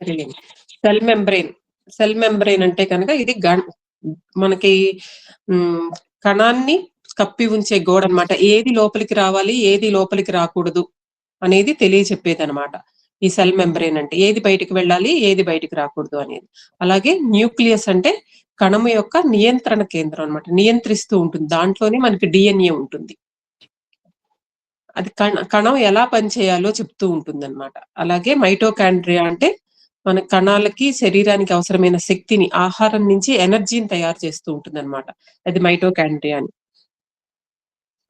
Release. Cell membrane. Cell membrane అంటే కనుక ఇది మనకి కణాన్ని కప్పి ఉంచే గోడ అనమాట. ఏది లోపలికి రావాలి, ఏది లోపలికి రాకూడదు అనేది తెలియచెప్పేదనమాట. ఈ సెల్ మెంబ్రేన్ అంటే ఏది బయటికి వెళ్ళాలి, ఏది బయటికి రాకూడదు అనేది. అలాగే న్యూక్లియస్ అంటే కణము యొక్క నియంత్రణ కేంద్రం అనమాట. నియంత్రిస్తూ ఉంటుంది. దాంట్లోనే మనకి డిఎన్ఏ ఉంటుంది. అది కణం ఎలా పనిచేయాలో చెప్తూ ఉంటుందన్నమాట. అలాగే మైటోకాండ్రియా అంటే మన కణాలకి శరీరానికి అవసరమైన శక్తిని, ఆహారం నుంచి ఎనర్జీని తయారు చేస్తూ ఉంటుందన్నమాట. అది మైటోకాండ్రియా అని.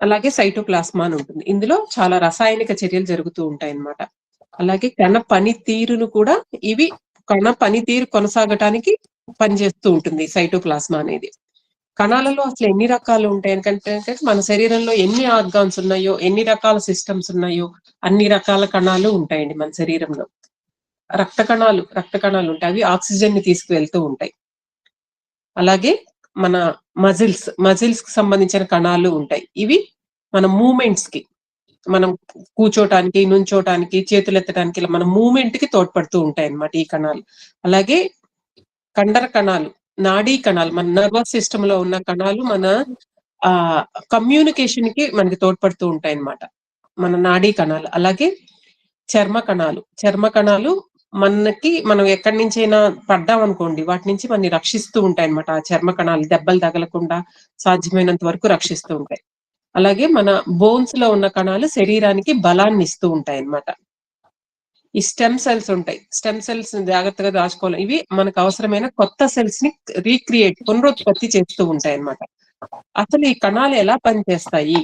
అలాగే సైటోప్లాస్మా అని ఉంటుంది. ఇందులో చాలా రసాయనిక చర్యలు జరుగుతూ ఉంటాయన్నమాట. అలాగే కణ పనితీరును కూడా ఇవి కణ పనితీరు కొనసాగటానికి పనిచేస్తూ ఉంటుంది సైటోప్లాస్మా అనేది. కణాలలో అసలు ఎన్ని రకాలు ఉంటాయి ఎందుకంటే మన శరీరంలో ఎన్ని ఆర్గాన్స్ ఉన్నాయో, ఎన్ని రకాల సిస్టమ్స్ ఉన్నాయో అన్ని రకాల కణాలు ఉంటాయండి మన శరీరంలో. రక్త కణాలు ఉంటాయి. అవి ఆక్సిజన్ ని తీసుకువెళ్తూ ఉంటాయి. అలాగే మన మజిల్స్ కి సంబంధించిన కణాలు ఉంటాయి. ఇవి మన మూమెంట్స్ కి, మనం కూర్చోటానికి, నుంచోటానికి, చేతులు ఎత్తడానికి, ఇలా మన మూమెంట్ కి తోడ్పడుతూ ఉంటాయి అన్నమాట ఈ కణాలు. అలాగే కండర కణాలు, నాడీ కణాలు, మన నర్వస్ సిస్టమ్ లో ఉన్న కణాలు మన కమ్యూనికేషన్ కి మనకి తోడ్పడుతూ ఉంటాయి అన్నమాట, మన నాడీ కణాలు. అలాగే చర్మ కణాలు మనం ఎక్కడి నుంచైనా పడ్డాం అనుకోండి, వాటి నుంచి మనని రక్షిస్తూ ఉంటాయి అన్నమాట. ఆ చర్మ కణాలు దెబ్బలు తగలకుండా సాధ్యమైనంత వరకు రక్షిస్తూ ఉంటాయి. అలాగే మన బోన్స్ లో ఉన్న కణాలు శరీరానికి బలాన్ని ఇస్తూ ఉంటాయి అన్నమాట. ఈ స్టెమ్ సెల్స్ ఉంటాయి. స్టెమ్ సెల్స్ జాగ్రత్తగా దాచుకోవాలి. ఇవి మనకు అవసరమైన కొత్త సెల్స్ ని పునరుత్పత్తి చేస్తూ ఉంటాయి అన్నమాట. అసలు ఈ కణాలు ఎలా పనిచేస్తాయి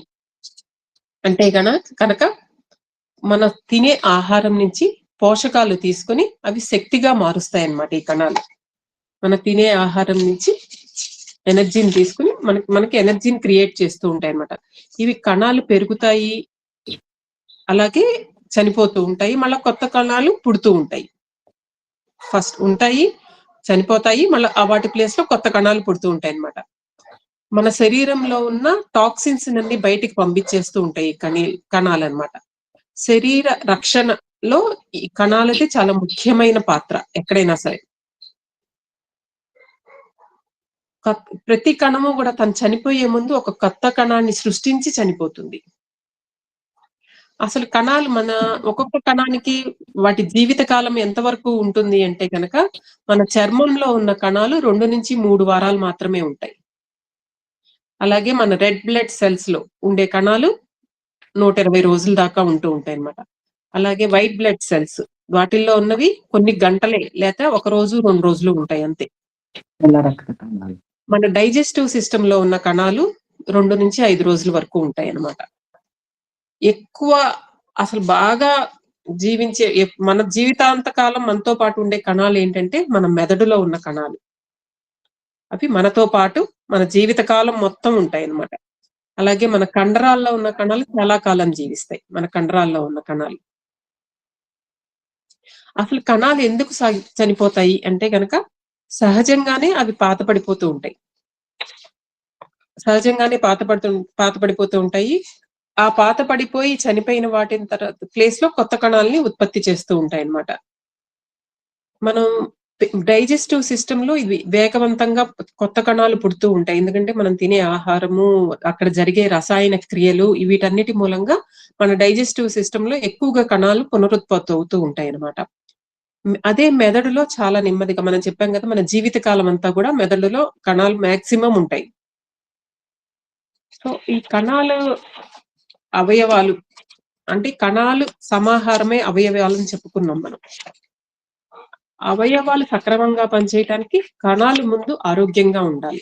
అంటే కనుక మన తినే ఆహారం నుంచి పోషకాలు తీసుకుని అవి శక్తిగా మారుస్తాయి అన్నమాట. ఈ కణాలు మన తినే ఆహారం నుంచి ఎనర్జీని తీసుకుని మనకి ఎనర్జీని క్రియేట్ చేస్తూ ఉంటాయి అన్నమాట. ఇవి కణాలు పెరుగుతాయి, అలాగే చనిపోతూ ఉంటాయి, మళ్ళీ కొత్త కణాలు పుడుతూ ఉంటాయి. ఫస్ట్ ఉంటాయి, చనిపోతాయి, మళ్ళీ వాటి ప్లేస్ లో కొత్త కణాలు పుడుతూ ఉంటాయి అన్నమాట. మన శరీరంలో ఉన్న టాక్సిన్స్ అన్ని బయటికి పంపించేస్తూ ఉంటాయి కణాలు అన్నమాట. శరీర రక్షణలో ఈ కణాలది చాలా ముఖ్యమైన పాత్ర ఎక్కడైనా సరే. ప్రతి కణము కూడా తను చనిపోయే ముందు ఒక కొత్త కణాన్ని సృష్టించి చనిపోతుంది. అసలు కణాలు ఒక్కొక్క కణానికి వాటి జీవిత కాలం ఎంతవరకు ఉంటుంది అంటే కనుక మన చర్మంలో ఉన్న కణాలు 2 నుంచి 3 వారాలు మాత్రమే ఉంటాయి. అలాగే మన రెడ్ బ్లడ్ సెల్స్ లో ఉండే కణాలు 120 రోజుల దాకా ఉంటూ ఉంటాయి అన్నమాట. అలాగే వైట్ బ్లడ్ సెల్స్ వాటిల్లో ఉన్నవి కొన్ని గంటలే, లేక 1 రోజు 2 రోజులు ఉంటాయి అంతే. మన డైజెస్టివ్ సిస్టమ్ లో ఉన్న కణాలు 2 నుంచి 5 రోజుల వరకు ఉంటాయి అన్నమాట. ఎక్కువ అసలు బాగా జీవించే మన జీవితాంతకాలం మనతో పాటు ఉండే కణాలు ఏంటంటే మన మెదడులో ఉన్న కణాలు. అవి మనతో పాటు మన జీవితకాలం మొత్తం ఉంటాయి అన్నమాట. అలాగే మన కండరాల్లో ఉన్న కణాలు చాలా కాలం జీవిస్తాయి. మన కండరాల్లో ఉన్న కణాలు. అసలు కణాలు ఎందుకు చనిపోతాయి అంటే కనుక సహజంగానే అవి పాతపడిపోతూ ఉంటాయి. సహజంగానే పాతపడిపోతూ ఉంటాయి. ఆ పాత పడిపోయి చనిపోయిన వాటిని తర్వాత ప్లేస్ లో కొత్త కణాలని ఉత్పత్తి చేస్తూ ఉంటాయి అన్నమాట. మనం డైజెస్టివ్ సిస్టమ్ లో ఇవి వేగవంతంగా కొత్త కణాలు పుడుతూ ఉంటాయి. ఎందుకంటే మనం తినే ఆహారము, అక్కడ జరిగే రసాయన క్రియలు, వీటన్నిటి మూలంగా మన డైజెస్టివ్ సిస్టమ్ లో ఎక్కువగా కణాలు పునరుత్పత్తి అవుతూ ఉంటాయి అన్నమాట. అదే మెదడులో చాలా నెమ్మదిగా, మనం చెప్పాం కదా మన జీవిత కాలం అంతా కూడా మెదడులో కణాలు మాక్సిమం ఉంటాయి. సో ఈ కణాలు అవయవాలు అంటే కణాలు సమాహారమే అవయవాలని చెప్పుకున్నాం మనం. అవయవాలు సక్రమంగా పనిచేయడానికి కణాలు ముందు ఆరోగ్యంగా ఉండాలి.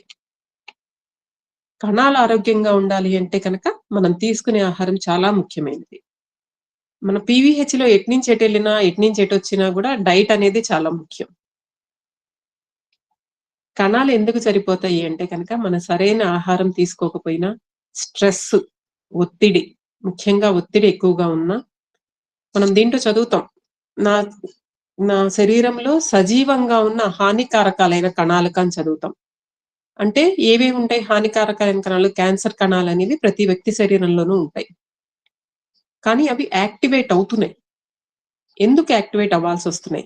కణాలు ఆరోగ్యంగా ఉండాలి అంటే కనుక మనం తీసుకునే ఆహారం చాలా ముఖ్యమైనది. మన పీవీహెచ్ లో ఎట్నుంచి ఎటు వెళ్ళినా, ఎట్నుంచి ఎటు వచ్చినా కూడా డైట్ అనేది చాలా ముఖ్యం. కణాలు ఎందుకు సరిపోతాయి అంటే కనుక మన సరైన ఆహారం తీసుకోకపోయినా, స్ట్రెస్, ఒత్తిడి, ముఖ్యంగా ఒత్తిడి ఎక్కువగా ఉన్నా, మనం దీంట్లో చదువుతాం నా శరీరంలో సజీవంగా ఉన్న హానికారకాలైన కణాలు అని చదువుతాం. అంటే ఏవేవి ఉంటాయి హానికారకమైన కణాలు? క్యాన్సర్ కణాలు అనేవి ప్రతి వ్యక్తి శరీరంలోనూ ఉంటాయి. కానీ అవి యాక్టివేట్ అవుతున్నాయి. ఎందుకు యాక్టివేట్ అవ్వాల్సి వస్తున్నాయి?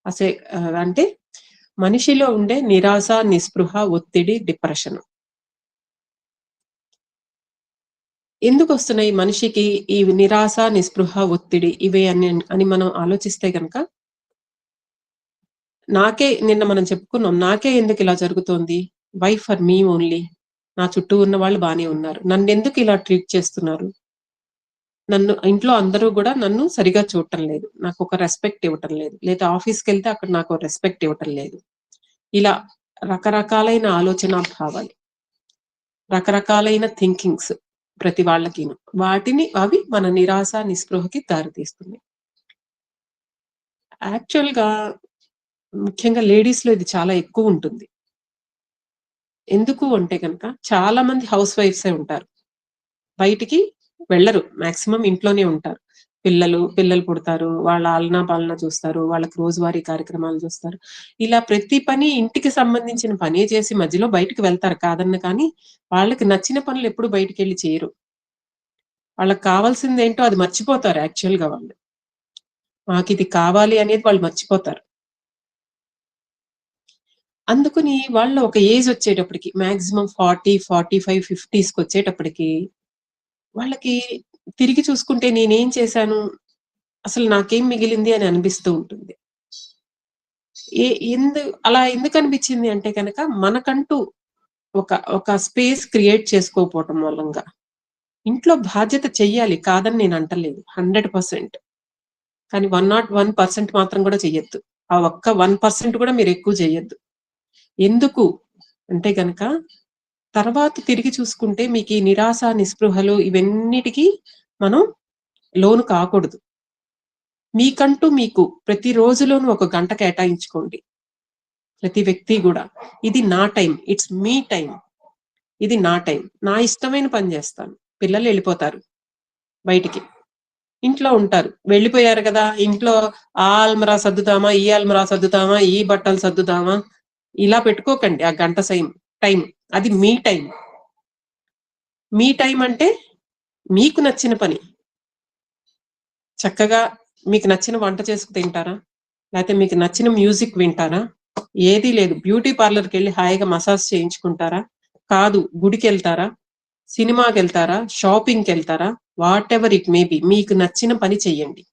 అంటే మనిషిలో ఉండే నిరాశ, నిస్పృహ, ఒత్తిడి, డిప్రెషన్. ఎందుకొస్తున్నాయి మనిషికి ఈ నిరాశ, నిస్పృహ, ఒత్తిడి ఇవే అని మనం ఆలోచిస్తే గనక నిన్న మనం చెప్పుకున్నాం. నాకే ఎందుకిలా జరుగుతోంది? Why for me only? నా చుట్టూ ఉన్న వాళ్ళు బానే ఉన్నారు. నన్నెందుకు ఇలా ట్రీట్ చేస్తున్నారు? ఇంట్లో అందరూ గూడా నన్ను సరిగ్గా చూడటం లేదు. నాకొక రెస్పెక్ట్ ఇవ్వటం లేదు. లేదా ఆఫీస్‌కెళ్తే అక్కడ నాకు రెస్పెక్ట్ ఇవ్వటం లేదు. ఇలా రకరకాలైన ఆలోచనా భావాలు, రకరకాలైన థింకింగ్స్ ప్రతి వాళ్ళకిను. అవి మన నిరాశ, నిస్పృహకి దారితీస్తున్నాయి. యాక్చువల్‌గా ముఖ్యంగా లేడీస్‌లో ఇది చాలా ఎక్కువుంటుంది. ఎందుకు అంటే గనక చాలా మంది హౌస్ వైఫ్సే ఉంటారు. బయటికి వెళ్లరు. మాక్సిమం ఇంట్లోనే ఉంటారు. పిల్లలు పుడతారు. వాళ్ళ ఆలనా పాలనా చూస్తారు. వాళ్ళకి రోజువారీ కార్యక్రమాలు చూస్తారు. ఇలా ప్రతి పని ఇంటికి సంబంధించిన పనే చేసి మధ్యలో బయటికి వెళ్తారు కాదన్ను కానీ, వాళ్ళకి నచ్చిన పనులు ఎప్పుడు బయటికెళ్లి చేయరు. వాళ్ళకి కావాల్సిందేంటో అది మర్చిపోతారు యాక్చువల్‌గా వాళ్ళు. మాకిది కావాలి అనేది వాళ్ళు మర్చిపోతారు. అందుకని వాళ్ళు ఒక ఏజ్ వచ్చేటప్పటికి మాక్సిమం 40, 45, 50స్‌కొచ్చేటప్పటికి వాళ్ళకి తిరిగి చూసుకుంటే నేనేం చేశాను? అసలు నాకేం మిగిలింది అని అనిపిస్తూ ఉంటుంది. ఎ ఎందు అలా ఎందుకనిపిచ్చింది అంటే గనక మనకంటూ ఒక స్పేస్ క్రియేట్ చేసుకోకపోవటం మూలంగా. ఇంట్లో బాధ్యత చెయ్యాలి కాదని నేను అంటలేదు. 100%. కానీ 101% మాత్రం కూడా చెయ్యొద్దు. ఆ ఒక్క 1% కూడా మీరెక్కువ చెయ్యొద్దు. ఎందుకు అంటే గనక తర్వాత తిరిగి చూసుకుంటే మీకీ నిరాశ, నిస్పృహలు ఇవన్నిటికి మనం లోను కాకూడదు. మీకంటూ మీకు ప్రతి రోజులోనూ ఒక గంట కేటాయించుకోండి. ప్రతి వ్యక్తి గూడా. ఇది నా టైం. It's me time. ఇది నా టైం. నా ఇష్టమైన పని జేస్తాను. పిల్లలెళ్ళిపోతారు బయటికి. ఇంట్లో ఉంటారు. వెళ్ళిపోయారు గదా! ఇంట్లో ఆ అల్మరా సర్దుతామా, ఈ అల్మరా సర్దుతామా, ఈ బట్టలు సర్దుతామా, ఇలా పెట్టుకోకండి ఆ గంట టైం. అది మీ టైం. మీ టైం అంటే మీకు నచ్చిన పని. చక్కగా మీకు నచ్చిన వంట చేసుకు తింటారా? లేతే మీకు నచ్చిన మ్యూజిక్ వింటారా? ఏదీ లేదు. బ్యూటీ పార్లర్‌కెళ్ళి హాయిగా మసాజ్ చేయించుకుంటారా? కాదు. గుడికెళ్తారా? సినిమాకెళ్తారా? షాపింగ్‌కెళ్తారా? Whatever it may be. మీకు నచ్చిన పని చెయ్యండి.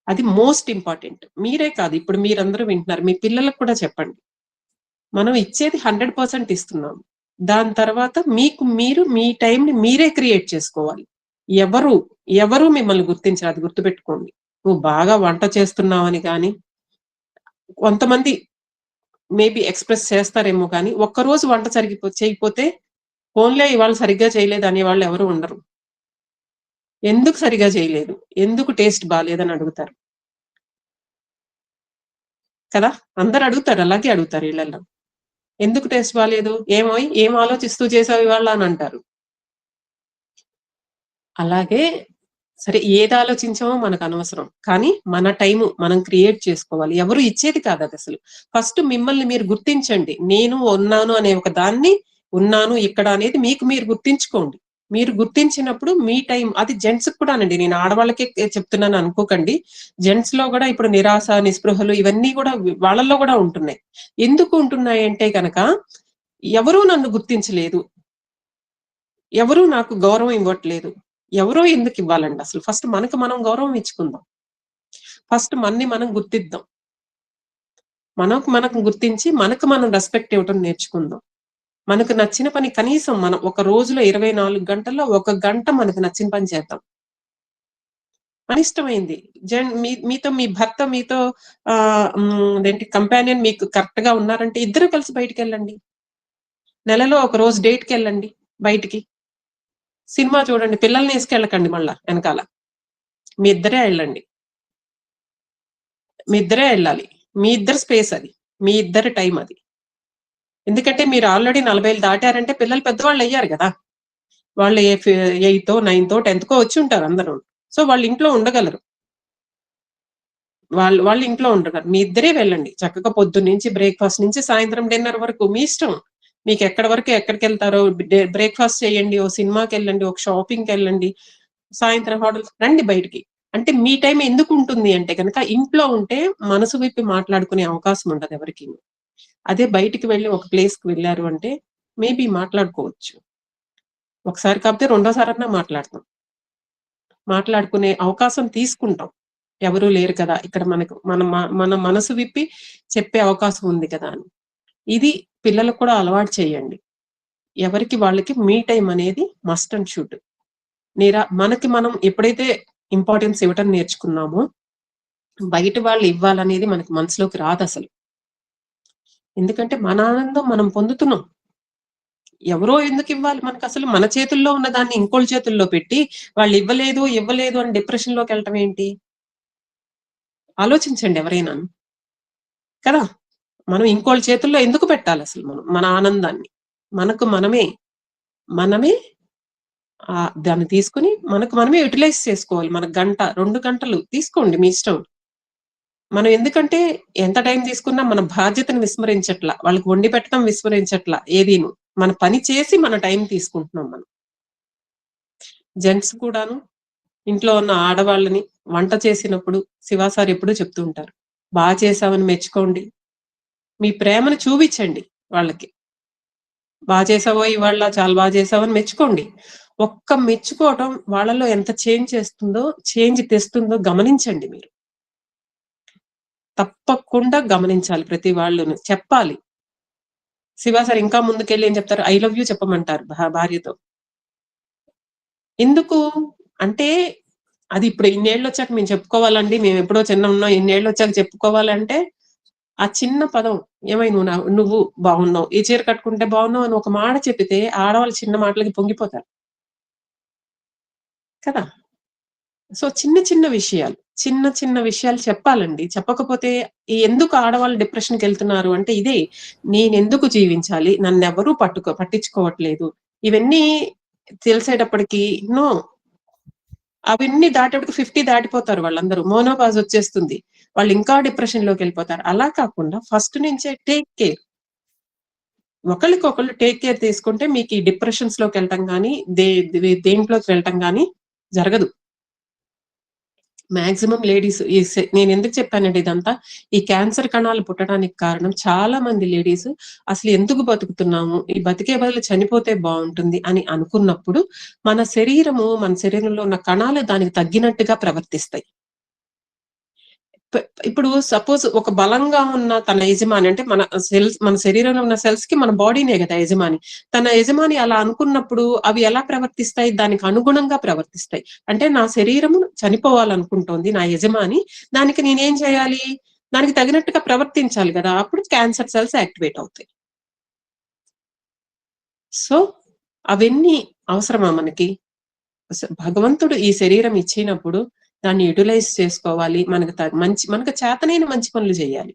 అది మోస్ట్ ఇంపార్టెంట్. మీరే కాదు. ఇప్పుడు మీరందరూ వింటున్నారు. మీ పిల్లలకు కూడా చెప్పండి. మనం ఇచ్చేది 100% ఇస్తున్నాం. దాని తర్వాత మీరు మీ టైంని మీరే క్రియేట్ చేసుకోవాలి. ఎవరు, ఎవరు మిమ్మల్ని గుర్తించరు. అది గుర్తుపెట్టుకోండి. నువ్వు బాగా వంట చేస్తున్నావని గాని, కొంతమంది మేబీ ఎక్స్‌ప్రెస్ చేస్తారేమో గాని, ఒక్కరోజు వంట చేయకపోతే, పోన్లే ఇవాళ సరిగ్గా చేయలేదు అనేవాళ్ళు ఎవరు ఉండరు. ఎందుకు సరిగ్గా చేయలేదు? ఎందుకు టేస్ట్ బాలేదని అడుగుతారు. కదా! అందరూ అడుగుతారు. అలాగే అడుగుతారు ఇళ్ళల్లో. ఎందుకు టేస్ట్ బాలేదు? ఏమోయ్ ఏం ఆలోచిస్తూ చేసావు ఇవాళ అని అంటారు. అలాగే సరే ఏది ఆలోచించామో మనకనవసరం. కానీ మన టైము మనం క్రియేట్ చేసుకోవాలి. ఎవరు ఇచ్చేది కాదదసలు. ఫస్ట్ మిమ్మల్ని మీరు గుర్తించండి. నేను ఉన్నాను అనే ఒక దాన్ని ఉన్నాను ఇక్కడ అనేది మీకు మీరు గుర్తించుకోండి. మీరు గుర్తించినప్పుడు మీ టైం అది జెంట్స్‌కి కూడానండి. నేను ఆడవాళ్ళకే చెప్తున్నాను అనుకోకండి. జెంట్స్‌లో గూడా ఇప్పుడు నిరాశ, నిస్పృహలు ఇవన్నీ గూడా వాళ్ళలో గూడా ఉంటున్నాయి. ఎందుకు ఉంటున్నాయంటే గనక ఎవరు నన్ను గుర్తించలేదు. ఎవరు నాకు గౌరవం ఇవ్వట్లేదు. ఎవరో ఎందుకివ్వాలండి అసలు? ఫస్ట్ మనకు మనం గౌరవం ఇచ్చుకుందాం. ఫస్ట్ మనని మనం గుర్తిద్దాం. మనకు మనం గుర్తించి మనకు మనం రెస్పెక్ట్ ఇవ్వటం నేర్చుకుందాం. మనకు నచ్చిన పని కనీసం మనం ఒక రోజులో 24 గంటల్లో ఒక గంట మనకు నచ్చిన పని చేద్దాం. అనిష్టమైంది. మీతో మీ భర్త మీతో అదేంటి కంపానియన్ మీకు కరెక్ట్‌గా ఉన్నారంటే ఇద్దరు కలిసి బయటికెళ్ళండి. నెలలో ఒక రోజు డేట్‌కెళ్ళండి బయటికి. సినిమా చూడండి. పిల్లల్ని ఏసుకెళ్ళకండి మళ్ళా ఎనకాల. మీ ఇద్దరే ఎళ్ళండి. మీ ఇద్దరే ఎళ్ళాలి. మీ ఇద్దరి స్పేస్ అది. మీ ఇద్దరి టైం అది. ఎందుకంటే మీరు ఆల్రెడీ 40 దాటారంటే పిల్లలు పెద్దవాళ్ళయ్యారు గదా! వాళ్ళు ఎయితో, నైన్తో, 10థ్‌కో వచ్చుంటారు అందరూ. సో, వాళ్ళు ఇంట్లో ఉండగలరు. వాళ్ళు ఇంట్లో ఉండగలరు. మీ ఇద్దరే వెళ్ళండి. చక్కగా పొద్దున్నుంచి బ్రేక్‌ఫాస్ట్ నుంచి సాయంత్రం డిన్నర్ వరకు మీ ఇష్టం. మీకెక్కడి వరకు ఎక్కడికెళ్తారో బ్రేక్‌ఫాస్ట్ చేయండి. ఓ సినిమాకెళ్ళండి. ఒక షాపింగ్‌కెళ్ళండి. సాయంత్రం రండి బయటికి. అంటే మీ టైం ఎందుకు ఉంటుంది అంటే కనుక ఇంట్లో ఉంటే మనసు విప్పి మాట్లాడుకునే అవకాశం ఉండదు ఎవరికి. అదే బయటికి వెళ్ళి ఒక ప్లేస్ కి వెళ్ళారు అంటే మేబీ మాట్లాడుకోవచ్చు. ఒకసారి కాకపోతే రెండోసారన్నా మాట్లాడతాం. మాట్లాడుకునే అవకాశం తీసుకుంటాం. ఎవరు లేరు కదా ఇక్కడ మనకు మన మనసు విప్పి చెప్పే అవకాశం ఉంది కదా అని. ఇది పిల్లలకు కూడా అలవాటు చేయండి. ఎవరికి వాళ్ళకి మీ టైం అనేది మస్ట్ అండ్ షుడ్. మనకి మనం ఎప్పుడైతే ఇంపార్టెన్స్ ఇవ్వటం నేర్చుకున్నామో బయట వాళ్ళు ఇవ్వాలనేది మనకి మనసులోకి రాదు అసలు. ఎందుకంటే మన ఆనందం మనం పొందుతున్నాం. ఎవరో ఎందుకు ఇవ్వాలి మనకు? అసలు మన చేతుల్లో ఉన్న దాన్ని ఇంకోళ్ళ చేతుల్లో పెట్టి వాళ్ళు ఇవ్వలేదు అని డిప్రెషన్ లోకి వెళ్ళటం ఏంటి? ఆలోచించండి ఎవరైనా కదా. మనం ఇంకోళ్ళ చేతుల్లో ఎందుకు పెట్టాలి అసలు? మన ఆనందాన్ని మనకు మనమే దాన్ని తీసుకుని మనకు మనమే యూటిలైజ్ చేసుకోవాలి. మన గంట 2 గంటలు తీసుకోండి మీ ఇష్టం. మనం ఎందుకంటే ఎంత టైం తీసుకున్నా మన బాధ్యతను విస్మరించట్లా, వాళ్ళకి వండి పెట్టడం విస్మరించట్లా, ఏదీను మన పని చేసి మన టైం తీసుకుంటున్నాం. మనం జెంట్స్ కూడాను ఇంట్లో ఉన్న ఆడవాళ్ళని వంట చేసినప్పుడు శివ సార్ ఎప్పుడూ చెప్తూ ఉంటారు, బాగా చేసావని మెచ్చుకోండి, మీ ప్రేమను చూపించండి వాళ్ళకి. బాగా చేసావో ఇవాళ చాలా బాగా చేసావని మెచ్చుకోండి. ఒక్క మెచ్చుకోవటం వాళ్ళలో ఎంత చేంజ్ తెస్తుందో గమనించండి. మీరు తప్పకుండా గమనించాలి. ప్రతి వాళ్ళను చెప్పాలి. శివ సార్ ఇంకా ముందుకెళ్ళి ఏం చెప్తారు, ఐ లవ్ యూ చెప్పమంటారు భార్యతో. ఎందుకు అంటే అది ఇప్పుడు ఇన్నేళ్ళు వచ్చాక మేము చెప్పుకోవాలండి, మేము ఎప్పుడో చిన్న ఉన్నాం, ఇన్నేళ్ళు వచ్చాక చెప్పుకోవాలంటే ఆ చిన్న పదం, ఏమై నువ్వు బాగున్నావు, ఈ చీర కట్టుకుంటే బాగున్నావు అని ఒక మాట చెప్పితే ఆడవాళ్ళు చిన్న మాటలకి పొంగిపోతారు కదా. సో చిన్న విషయాలు చెప్పాలండి. చెప్పకపోతే ఎందుకు ఆడవాళ్ళు డిప్రెషన్కి వెళ్తున్నారు అంటే ఇదే, నేనెందుకు జీవించాలి, నన్ను ఎవరూ పట్టించుకోవట్లేదు, ఇవన్నీ తెలిసేటప్పటికి అవన్నీ దాటేటప్పటికి 50 దాటిపోతారు వాళ్ళందరూ. మోనోపాజ్ వచ్చేస్తుంది, వాళ్ళు ఇంకా డిప్రెషన్ లోకి వెళ్ళిపోతారు. అలా కాకుండా ఫస్ట్ నుంచే టేక్ కేర్, ఒకళ్ళకొకళ్ళు టేక్ కేర్ తీసుకుంటే మీకు ఈ డిప్రెషన్స్ లోకి వెళ్ళటం కానీ దేంట్లోకి వెళ్ళటం కానీ జరగదు. మాక్సిమం లేడీస్ నేను ఎందుకు చెప్పానండి ఇదంతా, ఈ క్యాన్సర్ కణాలు పుట్టడానికి కారణం చాలా మంది లేడీస్ అసలు ఎందుకు బతుకుతున్నాము, ఈ బతికే బదులు చనిపోతే బాగుంటుంది అని అనుకున్నప్పుడు మన శరీరంలో ఉన్న కణాలు దానికి తగ్గినట్టుగా ప్రవర్తిస్తాయి. ఇప్పుడు సపోజ్ ఒక బలంగా ఉన్న తన యజమాని అంటే మన శరీరంలో ఉన్న సెల్స్ కి మన బాడీనే కదా యజమాని. తన యజమాని అలా అనుకున్నప్పుడు అవి ఎలా ప్రవర్తిస్తాయి, దానికి అనుగుణంగా ప్రవర్తిస్తాయి. అంటే నా శరీరము చనిపోవాలనుకుంటోంది నా యజమాని, దానికి నేనేం చేయాలి, దానికి తగినట్టుగా ప్రవర్తించాలి కదా, అప్పుడు క్యాన్సర్ సెల్స్ యాక్టివేట్ అవుతాయి. సో అవన్నీ అవసరమా మనకి? భగవంతుడు ఈ శరీరం ఇచ్చినప్పుడు దాన్ని యూటిలైజ్ చేసుకోవాలి. మనకు చేతనైన మంచి పనులు చేయాలి.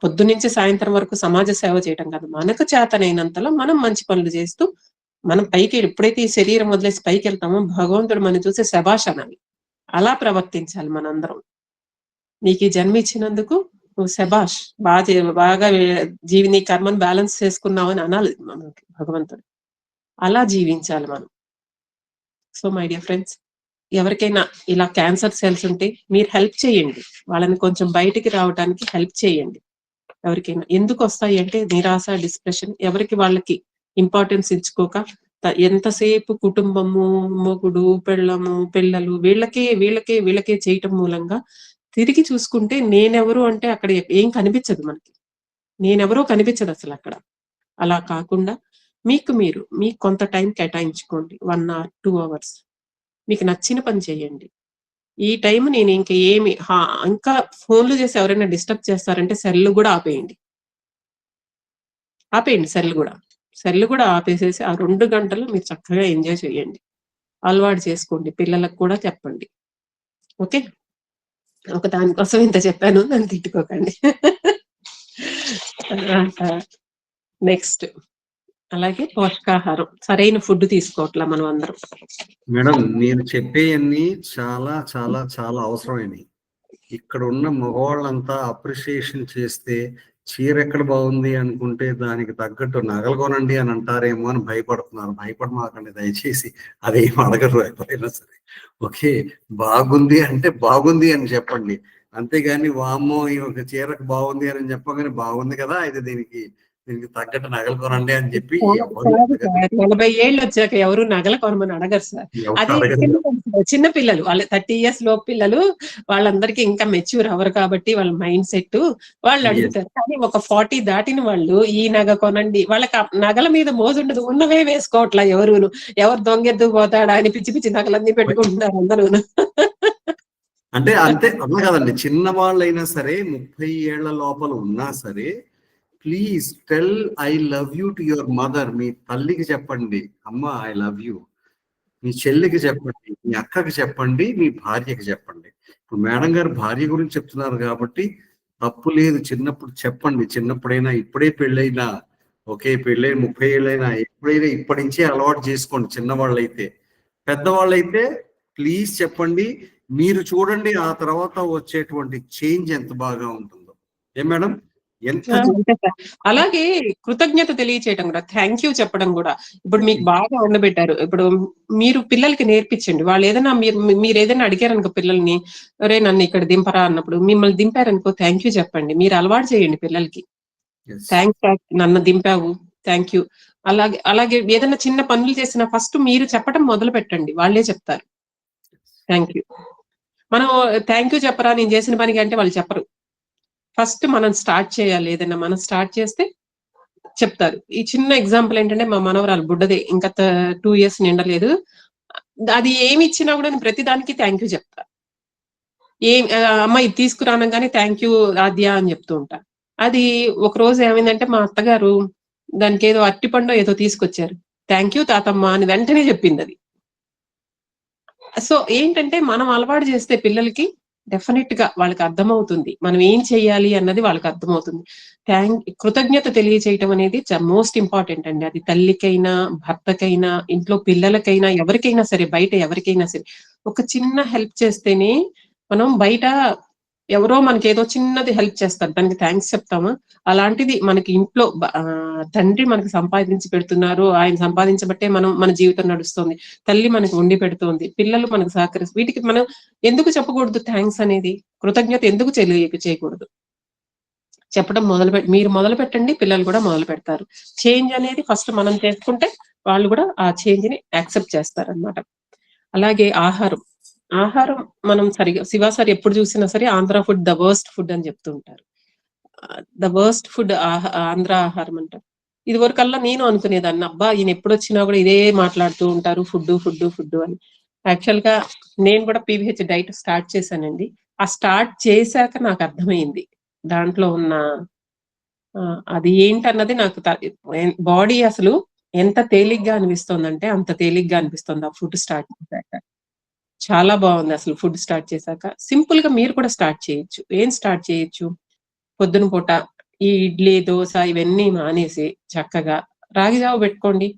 పొద్దున్నుంచి సాయంత్రం వరకు సమాజ సేవ చేయటం కాదు, మనకు చేతనైనంతలో మనం మంచి పనులు చేస్తూ మనం పైకి ఎప్పుడైతే ఈ శరీరం వదిలేసి పైకి వెళ్తామో భగవంతుడు మనం చూసే శభాష్ అనాలి. అలా ప్రవర్తించాలి మనందరం. నీకు ఈ జన్మ ఇచ్చినందుకు నువ్వు శభాష్, బాగా నీ కర్మను బ్యాలెన్స్ చేసుకున్నావు అని అనాలి మనకి భగవంతుడు. అలా జీవించాలి మనం. సో మై డియర్ ఫ్రెండ్స్, ఎవరికైనా ఇలా క్యాన్సర్ సెల్స్ ఉంటే మీరు హెల్ప్ చేయండి, వాళ్ళని కొంచెం బయటికి రావడానికి హెల్ప్ చేయండి. ఎవరికైనా ఎందుకు వస్తాయి అంటే నిరాశ, డిప్రెషన్, ఎవరికి వాళ్ళకి ఇంపార్టెన్స్ ఇచ్చుకోక ఎంతసేపు కుటుంబము, మొగుడు, పెళ్ళము, పిల్లలు వీళ్ళకే చేయటం మూలంగా తిరిగి చూసుకుంటే నేనెవరు అంటే అక్కడ ఏం కనిపించదు మనకి. నేనెవరో కనిపించదు అసలు అక్కడ. అలా కాకుండా మీకు కొంత టైం కేటాయించుకోండి, 1 hour 2 hours మీకు నచ్చిన పని చేయండి. ఈ టైం నేను ఇంకా ఫోన్లు చేసి ఎవరైనా డిస్టర్బ్ చేస్తారంటే సెల్ కూడా ఆపేయండి. సెల్ కూడా ఆపేసేసి ఆ 2 గంటలు మీరు చక్కగా ఎంజాయ్ చేయండి. అలవాటు చేసుకోండి, పిల్లలకు కూడా చెప్పండి. ఓకే, ఒక దానికోసం ఇంత చెప్పాను, నన్ను తిట్టుకోకండి. నెక్స్ట్ అలాగే పోషకాహారం, సరైన ఫుడ్ తీసుకోవట్లా మనం అందరం. మేడం మీరు చెప్పేవన్నీ చాలా చాలా చాలా అవసరమైనవి. ఇక్కడ ఉన్న మగవాళ్ళంతా అప్రిషియేషన్ చేస్తే చీర ఎక్కడ బాగుంది అనుకుంటే దానికి తగ్గట్టు నగలు కొనండి అని అంటారేమో అని భయపడుతున్నారు. భయపడమాకండి దయచేసి. అదేం అడగరు ఎవరైనా సరే. ఓకే. బాగుంది అంటే బాగుంది అని చెప్పండి. అంతేగాని వామ్మో ఈ ఒక చీరకు బాగుంది అని చెప్పగానే బాగుంది కదా అయితే దీనికి తగ్గట్టు నగలు కొనండి అని చెప్పి ఎవరు అడగరు. 40 ఏళ్ళు వచ్చాక ఎవరు నగల కొనమని అడగరు సార్. ఎవరు అది అడగరు. చిన్న పిల్లలు వాళ్ళ 30 ఇయర్స్ లోపు పిల్లలు వాళ్ళందరికీ ఇంకా మెచ్యూర్ అవ్వరు కాబట్టి వాళ్ళ మైండ్ సెట్ వాళ్ళు Yes. అడుగుతారు. కానీ ఒక 40 దాటిన వాళ్ళు ఈ నగ కొనండి, వాళ్ళకి ఆ నగల మీద మోజుండదు, ఉన్నవే వేసుకోవట్లా ఎవరును. ఎవరు దొంగెద్దుకు పోతాడా అని పిచ్చి పిచ్చి నగలన్నీ పెట్టుకుంటున్నారు అందరూను. అంటే అంతే అలా కదండి. చిన్న వాళ్ళైనా సరే 30 ఏళ్ల లోపల ఉన్నా సరే please tell I love you to your mother. మీ తల్లికి చెప్పండి, అమ్మ ఐ లవ్ యూ. మీ చెల్లికి చెప్పండి, మీ అక్కకి చెప్పండి, మీ భార్యకి చెప్పండి. ఇప్పుడు మేడం గారు భార్య గురించి చెప్తున్నారు కాబట్టి తప్పు లేదు. చిన్నప్పుడు చెప్పండి. చిన్నప్పుడైనా ఇప్పుడే పెళ్ళైనా ఓకే, పెళ్ళైన 30 ఏళ్ళైనా ఎప్పుడైనా ఇప్పటి నుంచే అలవాటు చేసుకోండి. చిన్నవాళ్ళైతే. పెద్దవాళ్ళైతే ప్లీజ్ చెప్పండి. మీరు చూడండి ఆ తర్వాత వచ్చేటువంటి చేంజ్ ఎంత బాగా ఉంటుందో. ఏ మేడం? ఎంత అంతే సార్. అలాగే కృతజ్ఞత తెలియచేయడం కూడా, థ్యాంక్ యూ చెప్పడం కూడా. ఇప్పుడు మీకు బాగా వండబెట్టారు. ఇప్పుడు మీరు పిల్లలకి నేర్పించండి. వాళ్ళు ఏదైనా మీరు ఏదైనా అడిగారనుకో పిల్లల్ని, "ఒరే నన్ను ఇక్కడ దింపరా" అన్నప్పుడు మిమ్మల్ని దింపారనుకో థ్యాంక్ యూ చెప్పండి. మీరు అలవాటు చేయండి పిల్లలకి. Yes. థ్యాంక్స్ నన్ను దింపావు, థ్యాంక్ యూ. అలాగే అలాగే ఏదైనా చిన్న పనులు చేసినా ఫస్ట్ మీరు చెప్పడం మొదలు పెట్టండి. వాళ్ళే చెప్తారు థ్యాంక్ యూ. మనం థ్యాంక్ యూ చెప్పరా నేను చేసిన పనికి అంటే వాళ్ళు చెప్పరు. ఫస్ట్ మనం స్టార్ట్ చేయాలి. ఏదైనా మనం స్టార్ట్ చేస్తే చెప్తారు. ఈ చిన్న ఎగ్జాంపుల్ ఏంటంటే మా మనవరాలు బుడ్డదే, ఇంకా 2 years నిండలేదు. అది ఏమి ఇచ్చినా కూడా నేను ప్రతి దానికి థ్యాంక్ యూ చెప్తా. అమ్మ ఇది తీసుకురానంగానే థ్యాంక్ యూ ఆద్య అని చెప్తూ ఉంటా. అది ఒక రోజు ఏమైందంటే మా అత్తగారు దానికి ఏదో అరటిపండు ఏదో తీసుకొచ్చారు. థ్యాంక్ యూ తాతమ్మ అని వెంటనే చెప్పింది అది. సో ఏంటంటే మనం అలవాటు చేస్తే పిల్లలకి డెఫినెట్ గా వాళ్ళకి అర్థమవుతుంది. మనం ఏం చెయ్యాలి అన్నది వాళ్ళకి అర్థమవుతుంది. కృతజ్ఞత తెలియచేయటం అనేది మోస్ట్ ఇంపార్టెంట్ అండి. అది తల్లికైనా, భర్తకైనా, ఇంట్లో పిల్లలకైనా, ఎవరికైనా సరే, బయట ఎవరికైనా సరే ఒక చిన్న హెల్ప్ చేస్తేనే మనం బయట ఎవరో మనకి ఏదో చిన్నది హెల్ప్ చేస్తారు, దానికి థ్యాంక్స్ చెప్తామా? అలాంటిది మనకి ఇంట్లో తండ్రి మనకి సంపాదించి పెడుతున్నారు, ఆయన సంపాదించబట్టే మన జీవితం నడుస్తుంది. తల్లి మనకి వండి పెడుతోంది, పిల్లలు మనకు సహకరిస్తారు. వీటికి మనం ఎందుకు చెప్పకూడదు థ్యాంక్స్ అనేది? కృతజ్ఞత ఎందుకు చేయకూడదు? చెప్పడం మీరు మొదలు పెట్టండి, పిల్లలు కూడా మొదలు పెడతారు. చేంజ్ అనేది ఫస్ట్ మనం చేసుకుంటే వాళ్ళు కూడా ఆ చేంజ్ ని యాక్సెప్ట్ చేస్తారనమాట. అలాగే ఆహారం మనం సరిగా శివ సార్ ఎప్పుడు చూసినా సరే Andhra food the worst food అని చెప్తూ ఉంటారు. ద వర్స్ట్ ఫుడ్ ఆంధ్ర ఆహారం అంటారు. ఇది వరకల్లా నేను అనుకునేదాన్ని, అబ్బా ఈయన ఎప్పుడు వచ్చినా కూడా ఇదే మాట్లాడుతూ ఉంటారు, ఫుడ్ ఫుడ్ ఫుడ్ అని. యాక్చువల్ గా నేను కూడా పీవీహెచ్ డైట్ స్టార్ట్ చేశానండి. ఆ స్టార్ట్ చేశాక నాకు అర్థమైంది దాంట్లో ఉన్న అది ఏంటన్నది. నాకు బాడీ అసలు ఎంత తేలిగ్గా అనిపిస్తోందంటే అంత తేలిగ్గా అనిపిస్తుంది ఆ ఫుడ్ స్టార్ట్ చేశాక. చాలా బాగుంది అసలు ఫుడ్ స్టార్ట్ చేశాక. సింపుల్ గా మీరు కూడా స్టార్ట్ చేయొచ్చు. ఏం స్టార్ట్ చేయొచ్చు? పొద్దున పూట ఈ ఇడ్లీ, దోశ ఇవన్నీ మానేసి చక్కగా రాగి జావ పెట్టుకోండి.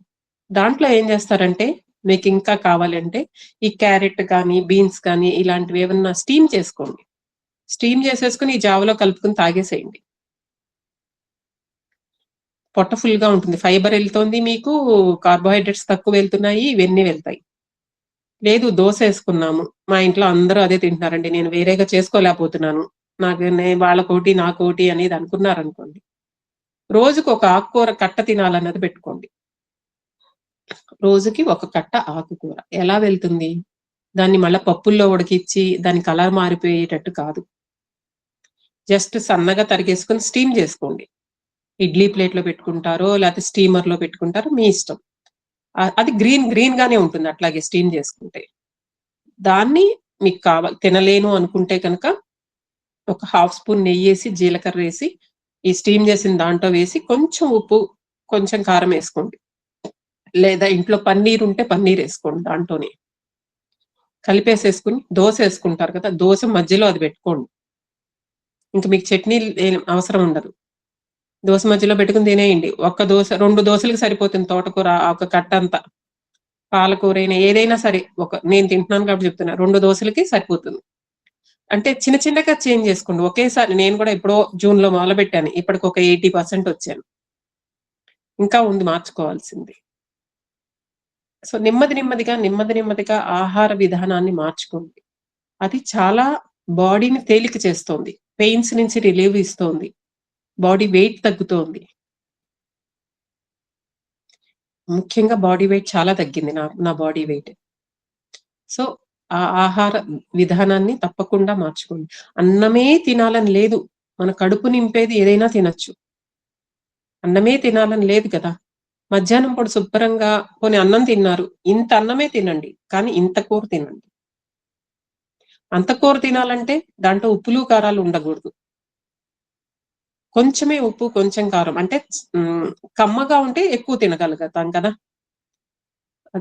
దాంట్లో ఏం చేస్తారంటే మీకు ఇంకా కావాలంటే ఈ క్యారెట్ కానీ, బీన్స్ కానీ ఇలాంటివి ఏమన్నా స్టీమ్ చేసుకోండి. స్టీమ్ చేసేసుకుని ఈ జావలో కలుపుకుని తాగేసేయండి. పొట్ట ఫుల్ గా ఉంటుంది, ఫైబర్ వెళ్తుంది, మీకు కార్బోహైడ్రేట్స్ తక్కువ వెళ్తున్నాయి, ఇవన్నీ వెళ్తాయి. లేదు దోశ వేసుకున్నాము, మా ఇంట్లో అందరూ అదే తింటున్నారండి, నేను వేరేగా చేసుకోలేకపోతున్నాను, వాళ్ళకోటి నాకోటి అనేది అనుకున్నారనుకోండి, రోజుకి ఒక ఆకుకూర కట్ట తినాలన్నది పెట్టుకోండి. రోజుకి ఒక కట్ట ఆకుకూర ఎలా వెళ్తుంది? దాన్ని మళ్ళీ పప్పుల్లో ఉడికిచ్చి దాని కలర్ మారిపోయేటట్టు కాదు, జస్ట్ సన్నగా తరిగేసుకుని స్టీమ్ చేసుకోండి. ఇడ్లీ ప్లేట్ లో పెట్టుకుంటారో లేకపోతే స్టీమర్ లో పెట్టుకుంటారో మీ ఇష్టం. అది గ్రీన్ గానే ఉంటుంది అట్లాగే స్టీమ్ చేసుకుంటే. దాన్ని మీకు తినలేను అనుకుంటే కనుక ఒక 1/2 స్పూన్ నెయ్యి వేసి, జీలకర్ర వేసి, ఈ స్టీమ్ చేసిన దాంట్లో వేసి కొంచెం ఉప్పు, కొంచెం కారం వేసుకోండి. లేదా ఇంట్లో పన్నీర్ ఉంటే పన్నీర్ వేసుకోండి. దాంట్లోనే కలిపేసేసుకుని దోశ వేసుకుంటారు కదా, దోశ మధ్యలో అది పెట్టుకోండి. ఇంక మీకు చట్నీ అవసరం ఉండదు. దోశ మధ్యలో పెట్టుకుని తినేయండి. 1 దోశ 2 దోశలకు సరిపోతుంది తోటకూర ఒక కట్ట అంతా. పాలకూర అయినా ఏదైనా సరే, నేను తింటున్నాను కాబట్టి చెప్తున్నా, 2 దోశలకి సరిపోతుంది. అంటే చిన్న చిన్నగా చేంజ్ చేసుకోండి. ఒకేసారి నేను కూడా ఎప్పుడో జూన్‌లో మొదలుపెట్టాను. ఇప్పటికి ఒక 80% వచ్చాను. ఇంకా ఉంది మార్చుకోవాల్సింది. సో, నెమ్మదిగా ఆహార విధానాన్ని మార్చుకోండి. అది చాలా బాడీని తేలిక చేస్తోంది. పెయిన్స్ నుంచి రిలీవ్ ఇస్తోంది. బాడీ వెయిట్ తగ్గుతోంది. ముఖ్యంగా బాడీ వెయిట్ చాలా తగ్గింది నా బాడీ వెయిట్. సో, ఆ ఆహార విధానాన్ని తప్పకుండా మార్చుకోండి. అన్నమే తినాలని లేదు. మన కడుపు నింపేది ఏదైనా తినొచ్చు. అన్నమే తినాలని లేదు కదా! మధ్యాహ్నం పూట శుభ్రంగా పోనీ అన్నం తిన్నారు. ఇంత అన్నమే తినండి. కానీ ఇంత కూర తినండి. అంత కూర తినాలంటే దాంట్లో ఉప్పులు, కారాలు ఉండకూడదు. కొంచెమే ఉప్పు, కొంచెం కారం. అంటే కమ్మగా ఉంటే ఎక్కువ తినగలుగుతాం కదా!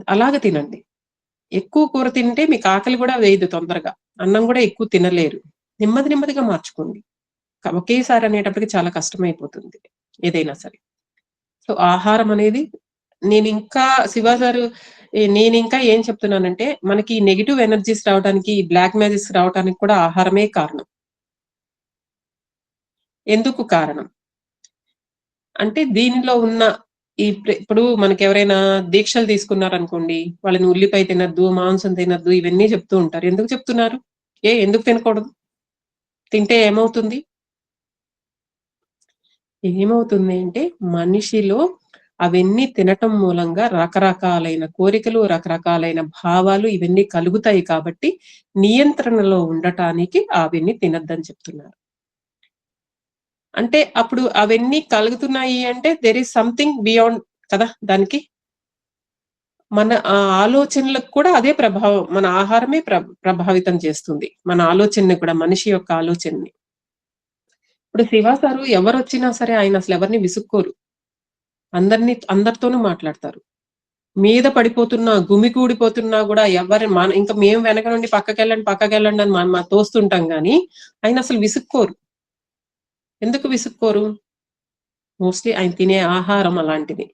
అలాగ తినండి. ఎక్కువ కూర తింటే మీకు ఆకలి కూడా వేయదు తొందరగా. అన్నం కూడా ఎక్కువ తినలేరు. నెమ్మదిగా మార్చుకోండి. ఒకేసారి అనేటప్పటికి చాలా కష్టమైపోతుంది. ఏదైనా సరే. సో, ఆహారం అనేది నేనింకా శివ గారు నేనింకా ఏం చెప్తున్నానంటే, మనకి నెగెటివ్ ఎనర్జీస్ రావడానికి, బ్లాక్ మ్యాజిక్స్ రావడానికి కూడా ఆహారమే కారణం. ఎందుకు కారణం? అంటే దీనిలో ఉన్న ఇప్పుడు మనకెవరైనా దీక్షలు తీసుకున్నారనుకోండి, వాళ్ళని ఉల్లిపాయ తినొద్దు, మాంసం తినొద్దు ఇవన్నీ చెప్తూ ఉంటారు. ఎందుకు చెప్తున్నారు? ఎందుకు తినకూడదు? తింటే ఏమవుతుంది? ఏమవుతుంది అంటే మనిషిలో అవన్నీ తినటం మూలంగా రకరకాలైన కోరికలు, రకరకాలైన భావాలు ఇవన్నీ కలుగుతాయి కాబట్టి నియంత్రణలో ఉండటానికి అవన్నీ తినొద్దని చెప్తున్నారు. అంటే అప్పుడు అవన్నీ కలుగుతున్నాయి అంటే దేర్ ఈస్ సంథింగ్ బియాండ్ కదా దానికి. మన ఆలోచనలకు కూడా అదే ప్రభావం మన ఆహారమే ప్రభావితం చేస్తుంది. మన ఆలోచనని కూడా మనిషి యొక్క ఆలోచనని. ఇప్పుడు శివ సారు ఎవరొచ్చినా సరే ఆయన అసలు ఎవరిని విసుక్కోరు. అందరితోనూ మాట్లాడతారు. మీద పడిపోతున్నా, గుమికూడిపోతున్నా గూడా ఇంకా మేము వెనక నుండి పక్కకెళ్ళండి అని తోస్తుంటాం గానీ, ఆయన అసలు విసుక్కోరు. ఎందుకు విసుక్కోరు? మోస్ట్‌లీ ఆయన తినే ఆహారం అలాంటిది.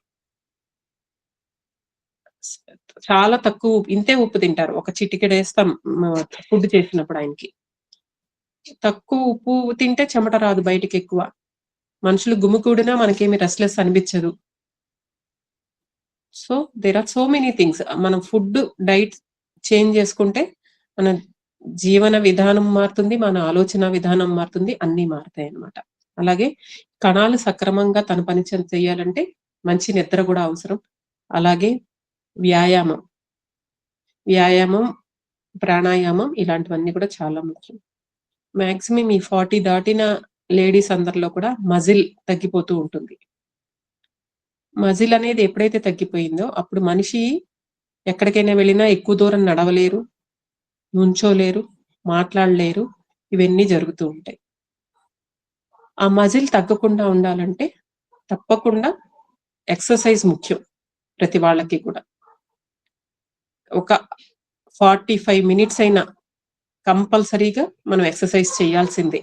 చాలా తక్కువ ఇంతే ఉప్పు తింటారు. ఒక చిటికెడేస్తాం ఫుడ్ చేసినప్పుడు ఆయనకి. తక్కువ ఉప్పు తింటే చెమట రాదు బయటికెక్కువ. మనుషులు గుమికూడినా మనకేమి రెస్ట్‌లెస్ అనిపిచ్చదు. So, there are so many things. మనం ఫుడ్ డైట్ చేంజ్ చేసుకుంటే, మన జీవన విధానం మారుతుంది. మన ఆలోచన విధానం మారుతుంది. అన్నీ మారుతాయన్నమాట. అలాగే కణాలు సక్రమంగా తన పని చేయాలంటే మంచి నిద్ర గూడా అవసరం. అలాగే వ్యాయామం. వ్యాయామం, ప్రాణాయామం ఇలాంటివన్నీ కూడా చాలా ముఖ్యం. మాక్సిమం ఈ 40 దాటిన లేడీస్ అందరిలో కూడా మజిల్ తగ్గిపోతూ ఉంటుంది. మజిల్ అనేది ఎప్పుడైతే తగ్గిపోయిందో అప్పుడు మనిషి ఎక్కడికైనా వెళ్ళినా ఎక్కువ దూరం నడవలేరు, నుంచోలేరు, మాట్లాడలేరు. ఇవన్నీ జరుగుతూ ఉంటాయి. ఆ మజిల్ తగ్గకుండా ఉండాలంటే తప్పకుండా ఎక్సర్సైజ్ ముఖ్యం ప్రతి వాళ్ళకి కూడా. ఒక 45 మినిట్స్ అయినా కంపల్సరీగా మనం ఎక్సర్సైజ్ చేయాల్సిందే.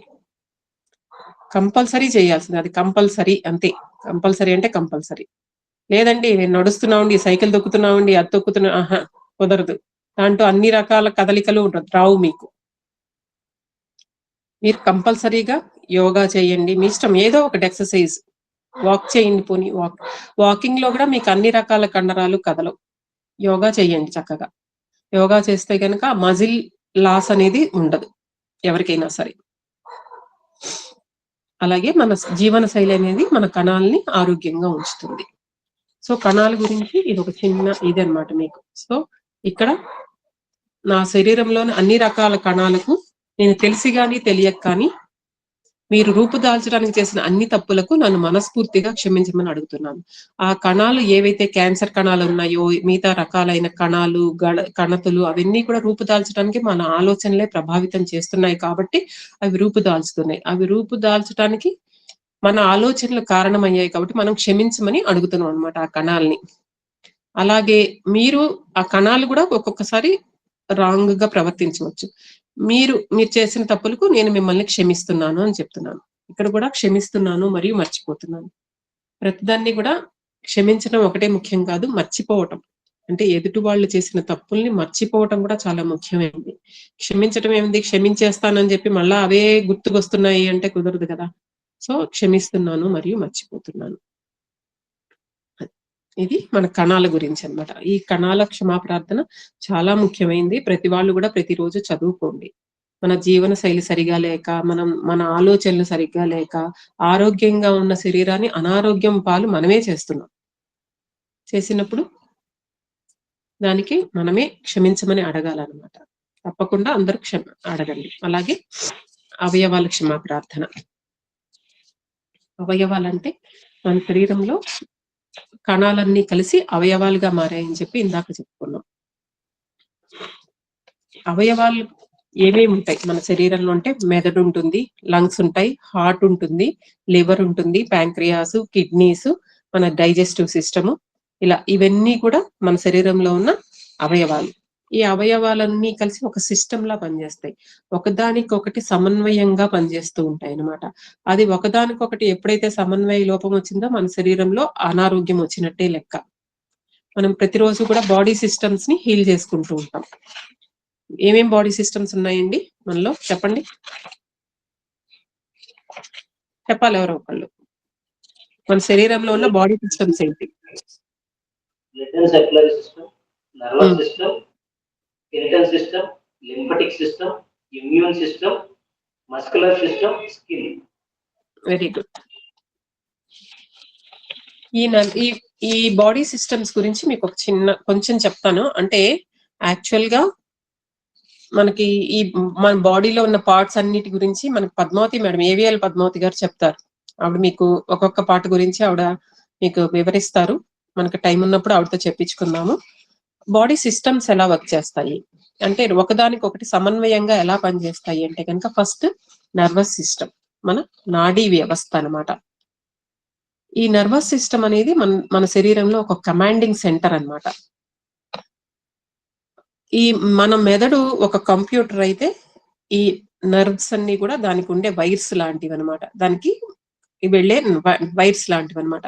కంపల్సరీ చేయాల్సిందే. అది కంపల్సరీ అంతే. కంపల్సరీ అంటే కంపల్సరీ. లేదండి నేను నడుస్తున్నామండి, సైకిల్ తొక్కుతున్నామండి, అది తొక్కుతున్నా కుదరదు. దాంట్లో అన్ని రకాల కదలికలు రావు మీకు. మీరు కంపల్సరీగా యోగా చేయండి. మీ ఇష్టం ఏదో ఒకటి ఎక్సర్సైజ్. వాక్ చేయండి పోనీ వాకింగ్‌లో కూడా మీకు అన్ని రకాల కండరాలు కదలవు. యోగా చేయండి చక్కగా. యోగా చేస్తే గనక మజిల్ లాస్ అనేది ఉండదు ఎవరికైనా సరే. అలాగే మన జీవన శైలి అనేది మన కణాలని ఆరోగ్యంగా ఉంచుతుంది. సో, కణాల గురించి ఇదొక చిన్న ఇదన్నమాట మీకు. సో, ఇక్కడ నా శరీరంలోని అన్ని రకాల కణాలకు నేను తెలిసి గాని, తెలియక కానీ మీరు రూపుదాల్చడానికి చేసిన అన్ని తప్పులకు నన్ను మనస్ఫూర్తిగా క్షమించమని అడుగుతున్నాను. ఆ కణాలు ఏవైతే క్యాన్సర్ కణాలు ఉన్నాయో, మిగతా రకాలైన కణాలు, కణతులు అవన్నీ కూడా రూపుదాల్చడానికి మన ఆలోచనలే ప్రభావితం చేస్తున్నాయి కాబట్టి అవి రూపుదాల్చుతున్నాయి. అవి రూపుదాల్చడానికి మన ఆలోచనలు కారణమయ్యాయి కాబట్టి మనం క్షమించమని అడుగుతున్నాం అన్నమాట ఆ కణాల్ని. అలాగే మీరు ఆ కణాలు కూడా ఒక్కొక్కసారి రాంగ్‌గా ప్రవర్తించవచ్చు. మీరు చేసిన తప్పులకు నేను మిమ్మల్ని క్షమిస్తున్నాను అని చెప్తున్నాను. ఇక్కడ కూడా క్షమిస్తున్నాను మరియు మర్చిపోతున్నాను. ప్రతిదాన్ని కూడా క్షమించడం ఒకటే ముఖ్యం కాదు, మర్చిపోవటం. అంటే ఎదుటి వాళ్ళు చేసిన తప్పుల్ని మర్చిపోవటం కూడా చాలా ముఖ్యమైనది. క్షమించటం ఏమింది, క్షమించేస్తానని చెప్పి మళ్ళా అవే గుర్తుకొస్తున్నాయి అంటే కుదరదు కదా. సో క్షమిస్తున్నాను మరియు మర్చిపోతున్నాను. ఇది మన కణాల గురించి అన్నమాట. ఈ కణాల క్షమాప్రార్థన చాలా ముఖ్యమైనది. ప్రతి వాళ్ళు కూడా ప్రతిరోజు చదువుకోండి. మన జీవన శైలి సరిగా లేక, మన ఆలోచనలు సరిగ్గా లేక, ఆరోగ్యంగా ఉన్న శరీరాన్ని అనారోగ్యం పాలు మనమే చేస్తున్నాం. చేసినప్పుడు దానికి మనమే క్షమించమని అడగాలన్నమాట. తప్పకుండా అందరూ అడగండి. అలాగే అవయవాల క్షమాప్రార్థన. అవయవాలంటే మన శరీరంలో కణాలన్నీ కలిసి అవయవాలుగా మారాయని చెప్పి ఇందాక చెప్పుకున్నాం. అవయవాలు ఏమేమి ఉంటాయి మన శరీరంలో అంటే మెదడు ఉంటుంది, లంగ్స్ ఉంటాయి, హార్ట్ ఉంటుంది, లివర్ ఉంటుంది, ప్యాంక్రియాస్, కిడ్నీస్, మన డైజెస్టివ్ సిస్టమ్, ఇలా ఇవన్నీ కూడా మన శరీరంలో ఉన్న అవయవాలు. ఈ అవయవాలన్నీ కలిసి ఒక సిస్టమ్ లా పనిచేస్తాయి. ఒకదానికొకటి సమన్వయంగా పనిచేస్తూ ఉంటాయి అన్నమాట. అది ఒకదానికొకటి ఎప్పుడైతే సమన్వయ లోపం వచ్చిందో మన శరీరంలో అనారోగ్యం వచ్చినట్టే లెక్క. మనం ప్రతిరోజు కూడా బాడీ సిస్టమ్స్ ని హీల్ చేసుకుంటూ ఉంటాం. ఏమేం బాడీ సిస్టమ్స్ ఉన్నాయండి మనలో చెప్పండి, చెప్పాలి ఎవరో ఒకళ్ళు. మన శరీరంలో ఉన్న బాడీ సిస్టమ్స్ ఏంటి? Blood and circulatory system, nervous system, skeletal system, lymphatic system, immune system, muscular system, skin. Very good. ఈ బాడీ సిస్టమ్స్ గురించి మీకు ఒక కొంచెం చెప్తాను. అంటే యాక్చువల్ గా మనకి ఈ మన బాడీలో ఉన్న పార్ట్స్ అన్నిటి గురించి మనకి పద్మావతి మేడం, ఏవిఎల్ పద్మావతి గారు చెప్తారు. ఆవిడ మీకు ఒక్కొక్క పార్ట్ గురించి ఆవిడ మీకు వివరిస్తారు. మనకి టైం ఉన్నప్పుడు ఆవిడతో చెప్పించుకుందాము. బాడీ సిస్టమ్స్ ఎలా వర్క్ చేస్తాయి అంటే ఒకదానికొకటి సమన్వయంగా ఎలా పనిచేస్తాయి అంటే కనుక ఫస్ట్ నర్వస్ సిస్టమ్, మన నాడీ వ్యవస్థ అన్నమాట. ఈ నర్వస్ సిస్టమ్ అనేది మన శరీరంలో ఒక కమాండింగ్ సెంటర్ అన్నమాట. ఈ మన మెదడు ఒక కంప్యూటర్ అయితే ఈ నర్వ్స్ అన్ని కూడా దానికి ఉండే వైర్స్ లాంటివి అనమాట. దానికి వెళ్ళే వైర్స్ లాంటివి అనమాట.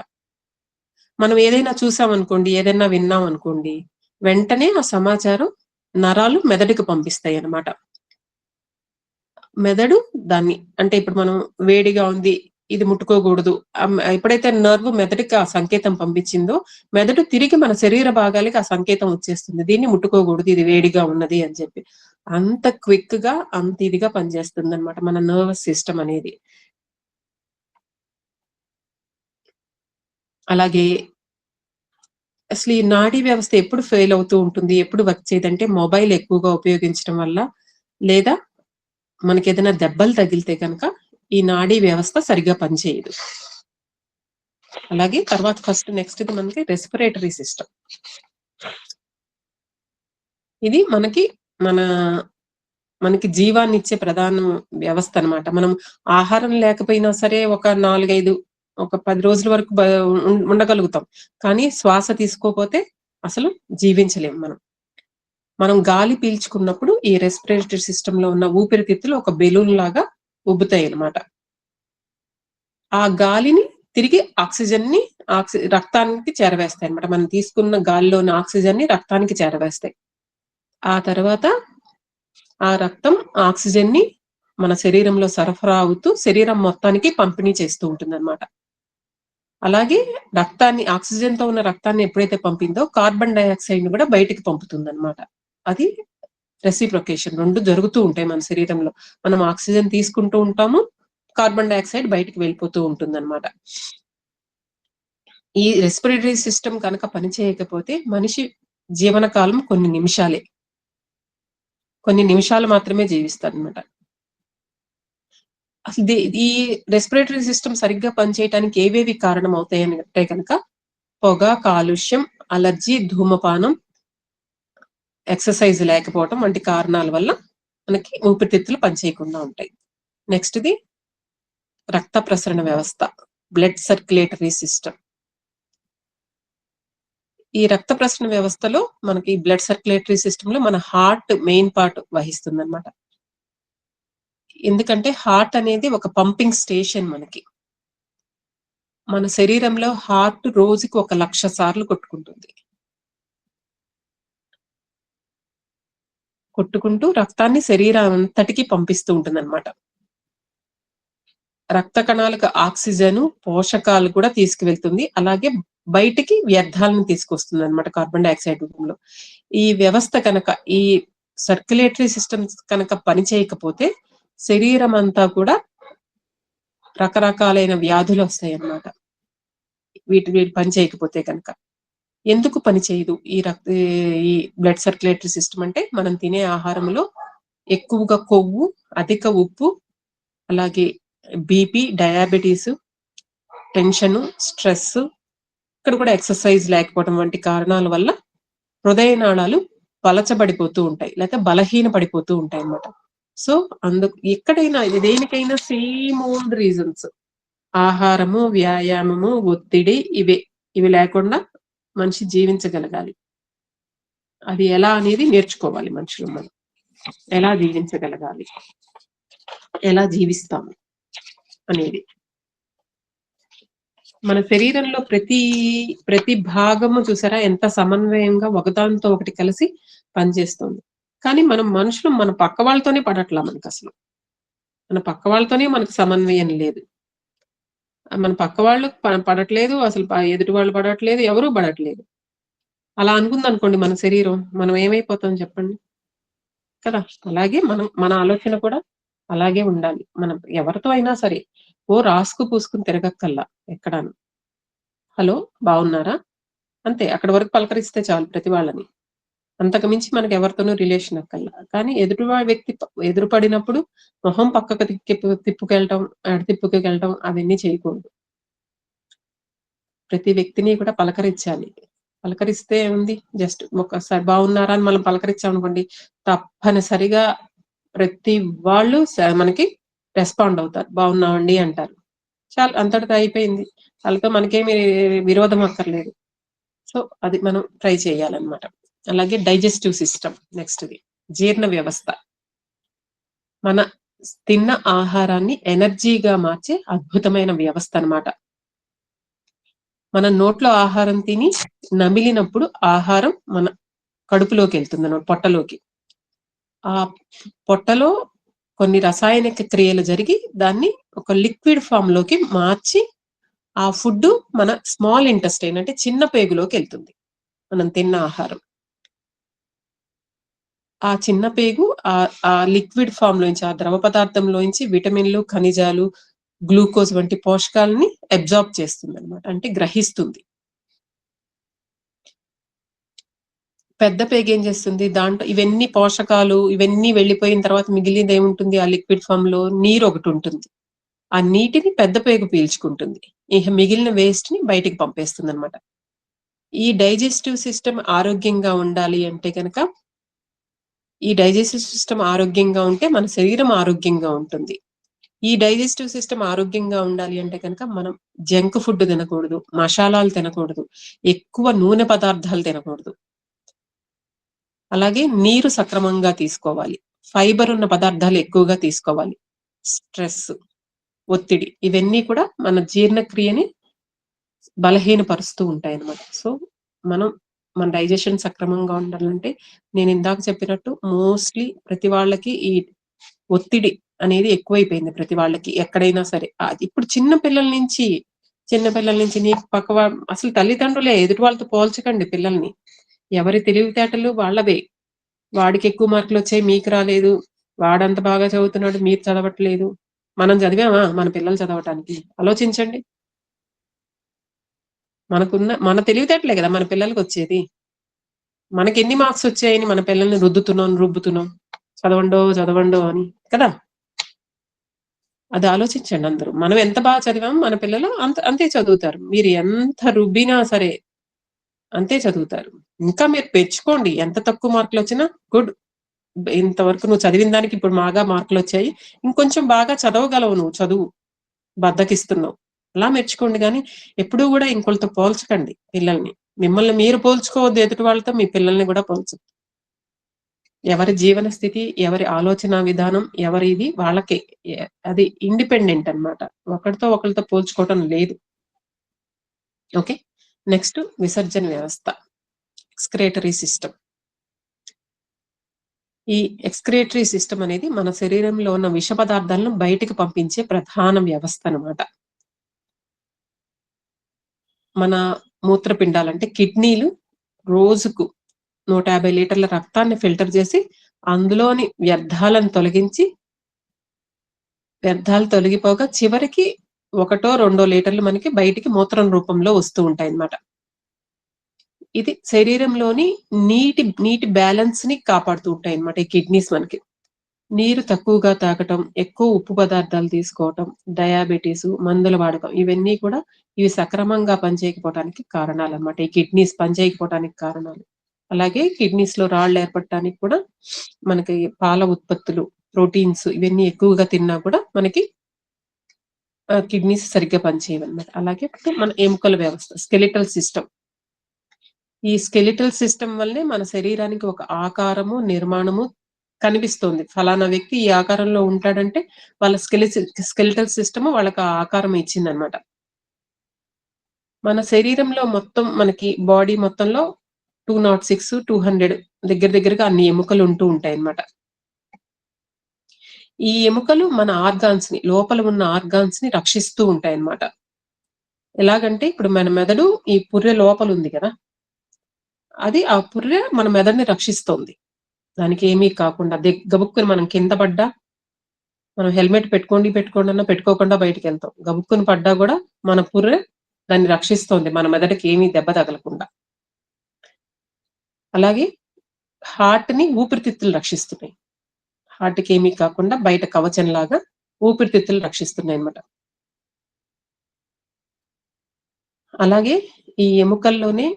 మనం ఏదైనా చూసాం అనుకోండి, ఏదైనా విన్నాం అనుకోండి, వెంటనే ఆ సమాచారం నరాలు మెదడుకు పంపిస్తాయి అన్నమాట. మెదడు దాన్ని అంటే ఇప్పుడు మనం వేడిగా ఉంది, ఇది ముట్టుకోకూడదు, ఎప్పుడైతే నర్వ్ మెదడుకి ఆ సంకేతం పంపించిందో మెదడు తిరిగి మన శరీర భాగాలకి ఆ సంకేతం వచ్చేస్తుంది, దీన్ని ముట్టుకోకూడదు, ఇది వేడిగా ఉన్నది అని చెప్పి. అంత క్విక్ గా అంత ఇదిగా పనిచేస్తుంది అనమాట మన నర్వస్ సిస్టమ్ అనేది. అలాగే అసలు ఈ నాడీ వ్యవస్థ ఎప్పుడు ఫెయిల్ అవుతూ ఉంటుంది, ఎప్పుడు వర్క్ చేయదంటే మొబైల్ ఎక్కువగా ఉపయోగించడం వల్ల, లేదా మనకి ఏదైనా దెబ్బలు తగిలితే కనుక ఈ నాడీ వ్యవస్థ సరిగా పనిచేయదు. అలాగే తర్వాత ఫస్ట్ నెక్స్ట్ ఇది మనకి రెస్పిరేటరీ సిస్టమ్. ఇది మనకి జీవాన్ని ఇచ్చే ప్రధాన వ్యవస్థ అనమాట. మనం ఆహారం లేకపోయినా సరే ఒక 4-5 ఒక 10 రోజుల వరకు ఉండగలుగుతాం, కానీ శ్వాస తీసుకోకపోతే అసలు జీవించలేము. మనం గాలి పీల్చుకున్నప్పుడు ఈ రెస్పిరేటరీ సిస్టమ్ లో ఉన్న ఊపిరితిత్తులు ఒక బెలూన్ లాగా ఉబ్బుతాయి అన్నమాట. ఆ గాలిని తిరిగి ఆక్సిజన్ ని రక్తానికి చేరవేస్తాయి అనమాట. మనం తీసుకున్న గాలిలోని ఆక్సిజన్ ని రక్తానికి చేరవేస్తాయి. ఆ తర్వాత ఆ రక్తం ఆక్సిజన్ ని మన శరీరంలో సరఫరా అవుతూ శరీరం మొత్తానికి పంపిణీ చేస్తూ ఉంటుంది అనమాట. అలాగే ఆక్సిజన్ తో ఉన్న రక్తాన్ని ఎప్పుడైతే పంపిందో కార్బన్ డైఆక్సైడ్ ని కూడా బయటికి పంపుతుంది అనమాట. అది రెసిప్రొకేషన్, 2 జరుగుతూ ఉంటాయి మన శరీరంలో. మనం ఆక్సిజన్ తీసుకుంటూ ఉంటాము, కార్బన్ డైఆక్సైడ్ బయటికి వెళ్ళిపోతూ ఉంటుంది అనమాట. ఈ రెస్పిరేటరీ సిస్టమ్ కనుక పనిచేయకపోతే మనిషి జీవనకాలం కొన్ని నిమిషాలు మాత్రమే జీవిస్తారు అనమాట. అసలు ఈ రెస్పిరేటరీ సిస్టమ్ సరిగ్గా పనిచేయడానికి ఏవేవి కారణం అవుతాయని అంటే కనుక పొగ, కాలుష్యం, అలర్జీ, ధూమపానం, ఎక్సర్సైజ్ లేకపోవటం వంటి కారణాల వల్ల మనకి ఊపిరితిత్తులు పనిచేయకుండా ఉంటాయి. నెక్స్ట్ ది రక్త ప్రసరణ వ్యవస్థ, బ్లడ్ సర్క్యులేటరీ సిస్టమ్. ఈ రక్త ప్రసరణ వ్యవస్థలో మనకి బ్లడ్ సర్క్యులేటరీ సిస్టమ్ లో మన హార్ట్ మెయిన్ పార్ట్ వహిస్తుంది అనమాట. ఎందుకంటే హార్ట్ అనేది ఒక పంపింగ్ స్టేషన్. మన శరీరంలో హార్ట్ రోజుకి 1,00,000 సార్లు కొట్టుకుంటుంది. కొట్టుకుంటూ రక్తాన్ని శరీరం అంతటికి పంపిస్తూ ఉంటుంది అనమాట. రక్త కణాలకు ఆక్సిజన్, పోషకాలు కూడా తీసుకువెళ్తుంది. అలాగే బయటికి వ్యర్థాలను తీసుకొస్తుంది అనమాట కార్బన్ డైఆక్సైడ్ రూపంలో. ఈ వ్యవస్థ కనుక, ఈ సర్క్యులేటరీ సిస్టమ్స్ కనుక పని చేయకపోతే శరీరం అంతా కూడా రకరకాలైన వ్యాధులు వస్తాయి అన్నమాట. వీటి పని చేయకపోతే కనుక. ఎందుకు పని చేయదు ఈ బ్లడ్ సర్క్యులేటరీ సిస్టమ్ అంటే, మనం తినే ఆహారంలో ఎక్కువగా కొవ్వు, అధిక ఉప్పు, అలాగే బీపీ, డయాబెటీస్, టెన్షన్, స్ట్రెస్, ఇక్కడ కూడా ఎక్సర్సైజ్ లేకపోవడం వంటి కారణాల వల్ల హృదయ నాళాలు పలచబడిపోతూ ఉంటాయి, లేకపోతే బలహీన పడిపోతూ ఉంటాయి అన్నమాట. సో అందుకు ఎక్కడైనా దేనికైనా సేమ్ ఓల్డ్ రీజన్స్, ఆహారము, వ్యాయామము, ఒత్తిడి, ఇవి లేకుండా మనిషి జీవించగలగాలి. అది ఎలా అనేది నేర్చుకోవాలి మనుషులు. మనం ఎలా జీవించగలగాలి, ఎలా జీవిస్తాము అనేది. మన శరీరంలో ప్రతి భాగము చూసారా ఎంత సమన్వయంగా ఒకదానితో ఒకటి కలిసి పనిచేస్తుంది. కానీ మనుషులు మన పక్క వాళ్ళతోనే పడట్లా. మనకు అసలు మన పక్క వాళ్ళతోనే మనకు సమన్వయం లేదు. మన పక్క వాళ్ళు పడట్లేదు, అసలు ఎదుటి వాళ్ళు పడట్లేదు, ఎవరూ పడట్లేదు. అలా అనుకుందనుకోండి మన శరీరం, మనం ఏమైపోతాం చెప్పండి కదా. అలాగే మన ఆలోచన కూడా అలాగే ఉండాలి. మనం ఎవరితో అయినా సరే రాసుకు పూసుకుని తిరగక్కల్లా ఎక్కడాను. హలో, బాగున్నారా, అంతే, అక్కడి వరకు పలకరిస్తే చాలు ప్రతి వాళ్ళని. అంతకు మించి మనకి ఎవరితోనూ రిలేషన్ అక్కల్లా. కానీ వ్యక్తి ఎదురుపడినప్పుడు మొహం పక్కకు తిప్పుకెళ్ళటం అవన్నీ చేయకూడదు. ప్రతి వ్యక్తిని కూడా పలకరించాలి. పలకరిస్తే ఉంది, జస్ట్ ఒకసారి బాగున్నారా అని మనం పలకరించామనుకోండి, తప్పనిసరిగా ప్రతి వాళ్ళు మనకి రెస్పాండ్ అవుతారు, బాగున్నామండి అంటారు. చాలా, అంతటితో అయిపోయింది. వాళ్ళతో మనకేమి విరోధం అక్కర్లేదు. సో అది మనం ట్రై చేయాలన్నమాట. అలాగే డైజెస్టివ్ సిస్టమ్ నెక్స్ట్ది, జీర్ణ వ్యవస్థ. మన తిన్న ఆహారాన్ని ఎనర్జీగా మార్చే అద్భుతమైన వ్యవస్థ అన్నమాట. మన నోట్లో ఆహారం తిని నమిలినప్పుడు ఆహారం మన కడుపులోకి వెళ్తుంది అన్నమాట, పొట్టలోకి. ఆ పొట్టలో కొన్ని రసాయనిక క్రియలు జరిగి దాన్ని ఒక లిక్విడ్ ఫామ్ లోకి మార్చి ఆ ఫుడ్ మన స్మాల్ ఇంటెస్టైన్ అంటే చిన్న పేగులోకి వెళ్తుంది. మనం తిన్న ఆహారం ఆ చిన్న పేగు ఆ లిక్విడ్ ఫామ్ లోంచి, ఆ ద్రవ పదార్థంలోంచి విటమిన్లు, ఖనిజాలు, గ్లూకోజ్ వంటి పోషకాలని అబ్జార్బ్ చేస్తుంది అనమాట, అంటే గ్రహిస్తుంది. పెద్ద పేగు ఏం చేస్తుంది, దాంట్లో ఇవన్నీ పోషకాలు ఇవన్నీ వెళ్ళిపోయిన తర్వాత మిగిలింది ఏముంటుంది, ఆ లిక్విడ్ ఫామ్ లో నీరు ఒకటి ఉంటుంది. ఆ నీటిని పెద్ద పేగు పీల్చుకుంటుంది, ఇక మిగిలిన వేస్ట్ ని బయటికి పంపేస్తుంది అనమాట. ఈ డైజెస్టివ్ సిస్టమ్ ఆరోగ్యంగా ఉండాలి అంటే కనుక, ఈ డైజెస్టివ్ సిస్టమ్ ఆరోగ్యంగా ఉంటే మన శరీరం ఆరోగ్యంగా ఉంటుంది. ఈ డైజెస్టివ్ సిస్టమ్ ఆరోగ్యంగా ఉండాలి అంటే కనుక మనం జంక్ ఫుడ్ తినకూడదు, మసాలాలు తినకూడదు, ఎక్కువ నూనె పదార్థాలు తినకూడదు. అలాగే నీరు సక్రమంగా తీసుకోవాలి, ఫైబర్ ఉన్న పదార్థాలు ఎక్కువగా తీసుకోవాలి. స్ట్రెస్, ఒత్తిడి ఇవన్నీ కూడా మన జీర్ణక్రియని బలహీనపరుస్తూ ఉంటాయి అన్నమాట. సో మన డైజెషన్ సక్రమంగా ఉండాలంటే, నేను ఇందాక చెప్పినట్టు మోస్ట్లీ ప్రతి వాళ్ళకి ఈ ఒత్తిడి అనేది ఎక్కువైపోయింది. ప్రతి వాళ్ళకి ఎక్కడైనా సరే. ఇప్పుడు చిన్న పిల్లల నుంచి నీ అసలు తల్లిదండ్రులే ఎదుటి వాళ్ళతో పోల్చకండి పిల్లల్ని. ఎవరి తెలివితేటలు వాళ్ళవే. వాడికి ఎక్కువ మార్కులు వచ్చాయి, మీకు రాలేదు, వాడంత బాగా చదువుతున్నాడు, మీరు చదవట్లేదు. మనం చదివామా మన పిల్లలు చదవటానికి? ఆలోచించండి. మన తెలివితేటలే కదా మన పిల్లలకి వచ్చేది. మనకి ఎన్ని మార్క్స్ వచ్చాయని మన పిల్లల్ని రుబ్బుతున్నాం చదవండో అని కదా. అది ఆలోచించండి అందరూ. మనం ఎంత బాగా చదివామో మన పిల్లలు అంతే చదువుతారు. మీరు ఎంత రుబ్బినా సరే అంతే చదువుతారు. ఇంకా మీరు పెంచుకోండి, ఎంత తక్కువ మార్కులు వచ్చినా గుడ్. ఇంతవరకు నువ్వు చదివిన దానికి ఇప్పుడు బాగా మార్కులు వచ్చాయి, ఇంకొంచెం బాగా చదవగలవు, నువ్వు చదువు, బద్దకిస్తున్నావు, అలా మెచ్చుకోండి. కానీ ఎప్పుడూ కూడా ఇంకొకరితో పోల్చకండి పిల్లల్ని. మిమ్మల్ని మీరు పోల్చుకోవద్దు ఎదుటి వాళ్ళతో, మీ పిల్లల్ని కూడా పోల్చు. ఎవరి జీవన స్థితి, ఎవరి ఆలోచన విధానం, ఎవరిది వాళ్ళకే, అది ఇండిపెండెంట్ అన్నమాట. ఒకరితో పోల్చుకోవటం లేదు. ఓకే, నెక్స్ట్ విసర్జన వ్యవస్థ, ఎక్స్క్రేటరీ సిస్టమ్. ఈ ఎక్స్క్రియేటరీ సిస్టమ్ అనేది మన శరీరంలో ఉన్న విష పదార్థాలను బయటికి పంపించే ప్రధాన వ్యవస్థ అన్నమాట. మన మూత్రపిండాలు అంటే కిడ్నీలు రోజుకు 150 లీటర్ల రక్తాన్ని ఫిల్టర్ చేసి అందులోని వ్యర్థాలను తొలగించి, వ్యర్థాలు తొలగిపోగా చివరికి 1-2 లీటర్లు మనకి బయటికి మూత్రం రూపంలో వస్తూ ఉంటాయి అన్నమాట. ఇది శరీరంలోని నీటి బ్యాలెన్స్ ని కాపాడుతూ ఉంటాయి అన్నమాట ఈ కిడ్నీస్ మనకి. నీరు తక్కువగా తాగటం, ఎక్కువ ఉప్పు పదార్థాలు తీసుకోవటం, డయాబెటీస్, మందుల వాడకం ఇవన్నీ కూడా ఇవి సక్రమంగా పనిచేయకపోవడానికి కారణాలు అన్నమాట. ఈ కిడ్నీస్ పనిచేయకపోవడానికి కారణాలు. అలాగే కిడ్నీస్ లో రాళ్ళు ఏర్పడటానికి కూడా మనకి పాల ఉత్పత్తులు, ప్రోటీన్స్ ఇవన్నీ ఎక్కువగా తిన్నా కూడా మనకి కిడ్నీస్ సరిగ్గా పనిచేయవన్నమాట. అలాగే మన ఎముకల వ్యవస్థ, స్కెలిటల్ సిస్టమ్. ఈ స్కెలిటల్ సిస్టమ్ వల్లే మన శరీరానికి ఒక ఆకారము, నిర్మాణము కనిపిస్తుంది. ఫలానా వ్యక్తి ఈ ఆకారంలో ఉంటాడంటే వాళ్ళ స్కెలిటల్ సిస్టమ్ వాళ్ళకి ఆ ఆకారం ఇచ్చిందనమాట. మన శరీరంలో మొత్తం మనకి బాడీ మొత్తంలో 206, 200 దగ్గరగా అన్ని ఎముకలు ఉంటూ ఉంటాయి అన్నమాట. ఈ ఎముకలు మన ఆర్గాన్స్ ని, లోపల ఉన్న ఆర్గాన్స్ ని రక్షిస్తూ ఉంటాయి అన్నమాట. ఎలాగంటే ఇప్పుడు మన మెదడు ఈ పుర్రె లోపల ఉంది కదా, అది ఆ పుర్రె మన మెదడుని రక్షిస్తోంది. దానికి ఏమీ కాకుండా గబుక్కుని మనం కింద పడ్డా, మనం హెల్మెట్ పెట్టుకోండి అన్నా పెట్టుకోకుండా బయటికి వెళ్తాం. గబుక్కుని పడ్డా కూడా మన పుర్రె దాన్ని రక్షిస్తోంది, మన మెదడుకి ఏమీ దెబ్బ తగలకుండా. అలాగే హార్ట్ ని ఊపిరితిత్తులు రక్షిస్తున్నాయి. హార్ట్ కి ఏమీ కాకుండా బయట కవచం లాగా ఊపిరితిత్తులు రక్షిస్తున్నాయి అన్నమాట. అలాగే ఈ ఎముకల్లోనే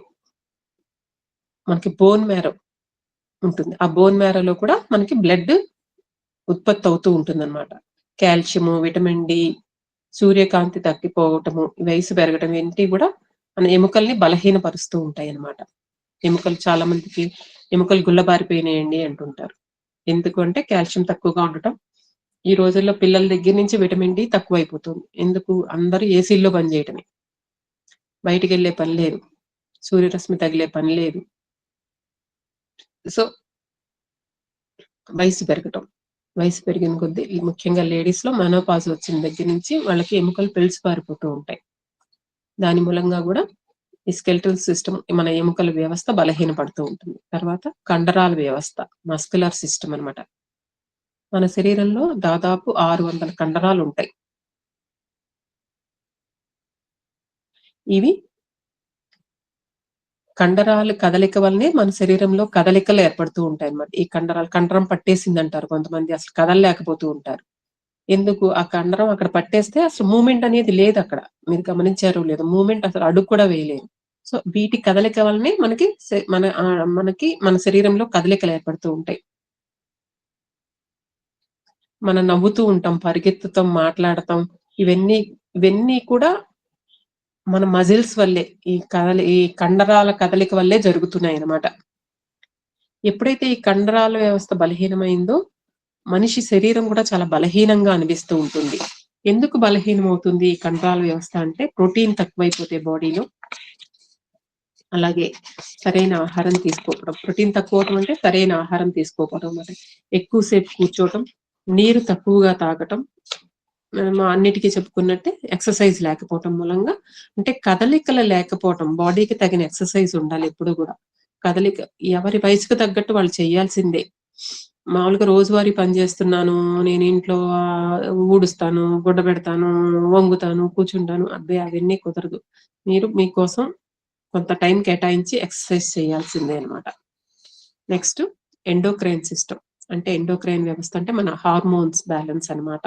మనకి బోన్ మ్యారో ఉంటుంది. ఆ బోన్ మ్యారోలో కూడా మనకి బ్లడ్ ఉత్పత్తి అవుతూ ఉంటుంది అనమాట. కాల్షియము, విటమిన్ డి, సూర్యకాంతి తగ్గిపోవటము, వయసు పెరగటం ఏంటి కూడా మన ఎముకల్ని బలహీనపరుస్తూ ఉంటాయి అన్నమాట. ఎముకలు చాలా మందికి ఎముకలు గుల్లబారిపోయినాయండి అంటుంటారు. ఎందుకంటే కాల్షియం తక్కువగా ఉండటం. ఈ రోజుల్లో పిల్లల దగ్గర నుంచి విటమిన్ డి తక్కువైపోతుంది. ఎందుకు? అందరూ ఏసీల్లో పని చేయటమే, బయటికి వెళ్ళే పని లేదు, సూర్యరశ్మి తగిలే పని లేదు. సో వయసు పెరిగిన కొద్దీ ముఖ్యంగా లేడీస్ లో మెనోపాజ్ వచ్చిన దగ్గర నుంచి వాళ్ళకి ఎముకలు పెలిసి పారిపోతూ ఉంటాయి. దాని మూలంగా కూడా ఈ స్కెలిటల్ సిస్టమ్, మన ఎముకల వ్యవస్థ బలహీనపడుతూ ఉంటుంది. తర్వాత కండరాల వ్యవస్థ, మస్కులర్ సిస్టమ్ అన్నమాట. మన శరీరంలో దాదాపు 600 కండరాలు ఉంటాయి. ఇవి కండరాల కదలిక వల్లనే మన శరీరంలో కదలికలు ఏర్పడుతూ ఉంటాయి అన్నమాట. ఈ కండరం పట్టేసింది అంటారు కొంతమంది, అసలు కదలలేకపోతూ ఉంటారు. ఎందుకు? ఆ కండరం అక్కడ పట్టేస్తే అసలు మూమెంట్ అనేది లేదు అక్కడ. మీరు గమనించారో లేదో, మూమెంట్ అసలు అడుగు కూడా వేయలేదు. సో వీటి కదలిక వల్లనే మనకి మన శరీరంలో కదలికలు ఏర్పడుతూ ఉంటాయి. మనం నవ్వుతూ ఉంటాం, పరిగెత్తుతాం, మాట్లాడతాం, ఇవన్నీ కూడా మన మజిల్స్ వల్లే, ఈ కండరాల కదలిక వల్లే జరుగుతున్నాయి అన్నమాట. ఎప్పుడైతే ఈ కండరాల వ్యవస్థ బలహీనమైందో మనిషి శరీరం కూడా చాలా బలహీనంగా అనిపిస్తూ ఉంటుంది. ఎందుకు బలహీనం అవుతుంది ఈ కండరాల వ్యవస్థ అంటే, ప్రోటీన్ తక్కువైపోతే బాడీలో, అలాగే సరైన ఆహారం తీసుకోవడం. ప్రోటీన్ తక్కువవడం అంటే సరైన ఆహారం తీసుకోకపోవడం అంటే, ఎక్కువసేపు కూర్చోవటం, నీరు తక్కువగా తాగటం, అన్నిటికీ చెప్పుకున్నట్టే ఎక్సర్సైజ్ లేకపోవటం మూలంగా, అంటే కదలికలు లేకపోవటం. బాడీకి తగిన ఎక్సర్సైజ్ ఉండాలి ఎప్పుడు కూడా. కదలిక ఎవరి వయసుకు తగ్గట్టు వాళ్ళు చేయాల్సిందే. మామూలుగా రోజువారీ పని చేస్తున్నాను, నేను ఇంట్లో ఊడుస్తాను, గుడ్డ పెడతాను, వంగుతాను, కూర్చుంటాను, అవన్నీ కుదరదు. మీరు మీకోసం కొంత టైం కేటాయించి ఎక్సర్సైజ్ చేయాల్సిందే అనమాట. Next endocrine system. అంటే ఎండోక్రైన్ వ్యవస్థ అంటే మన హార్మోన్స్ బ్యాలెన్స్ అన్నమాట.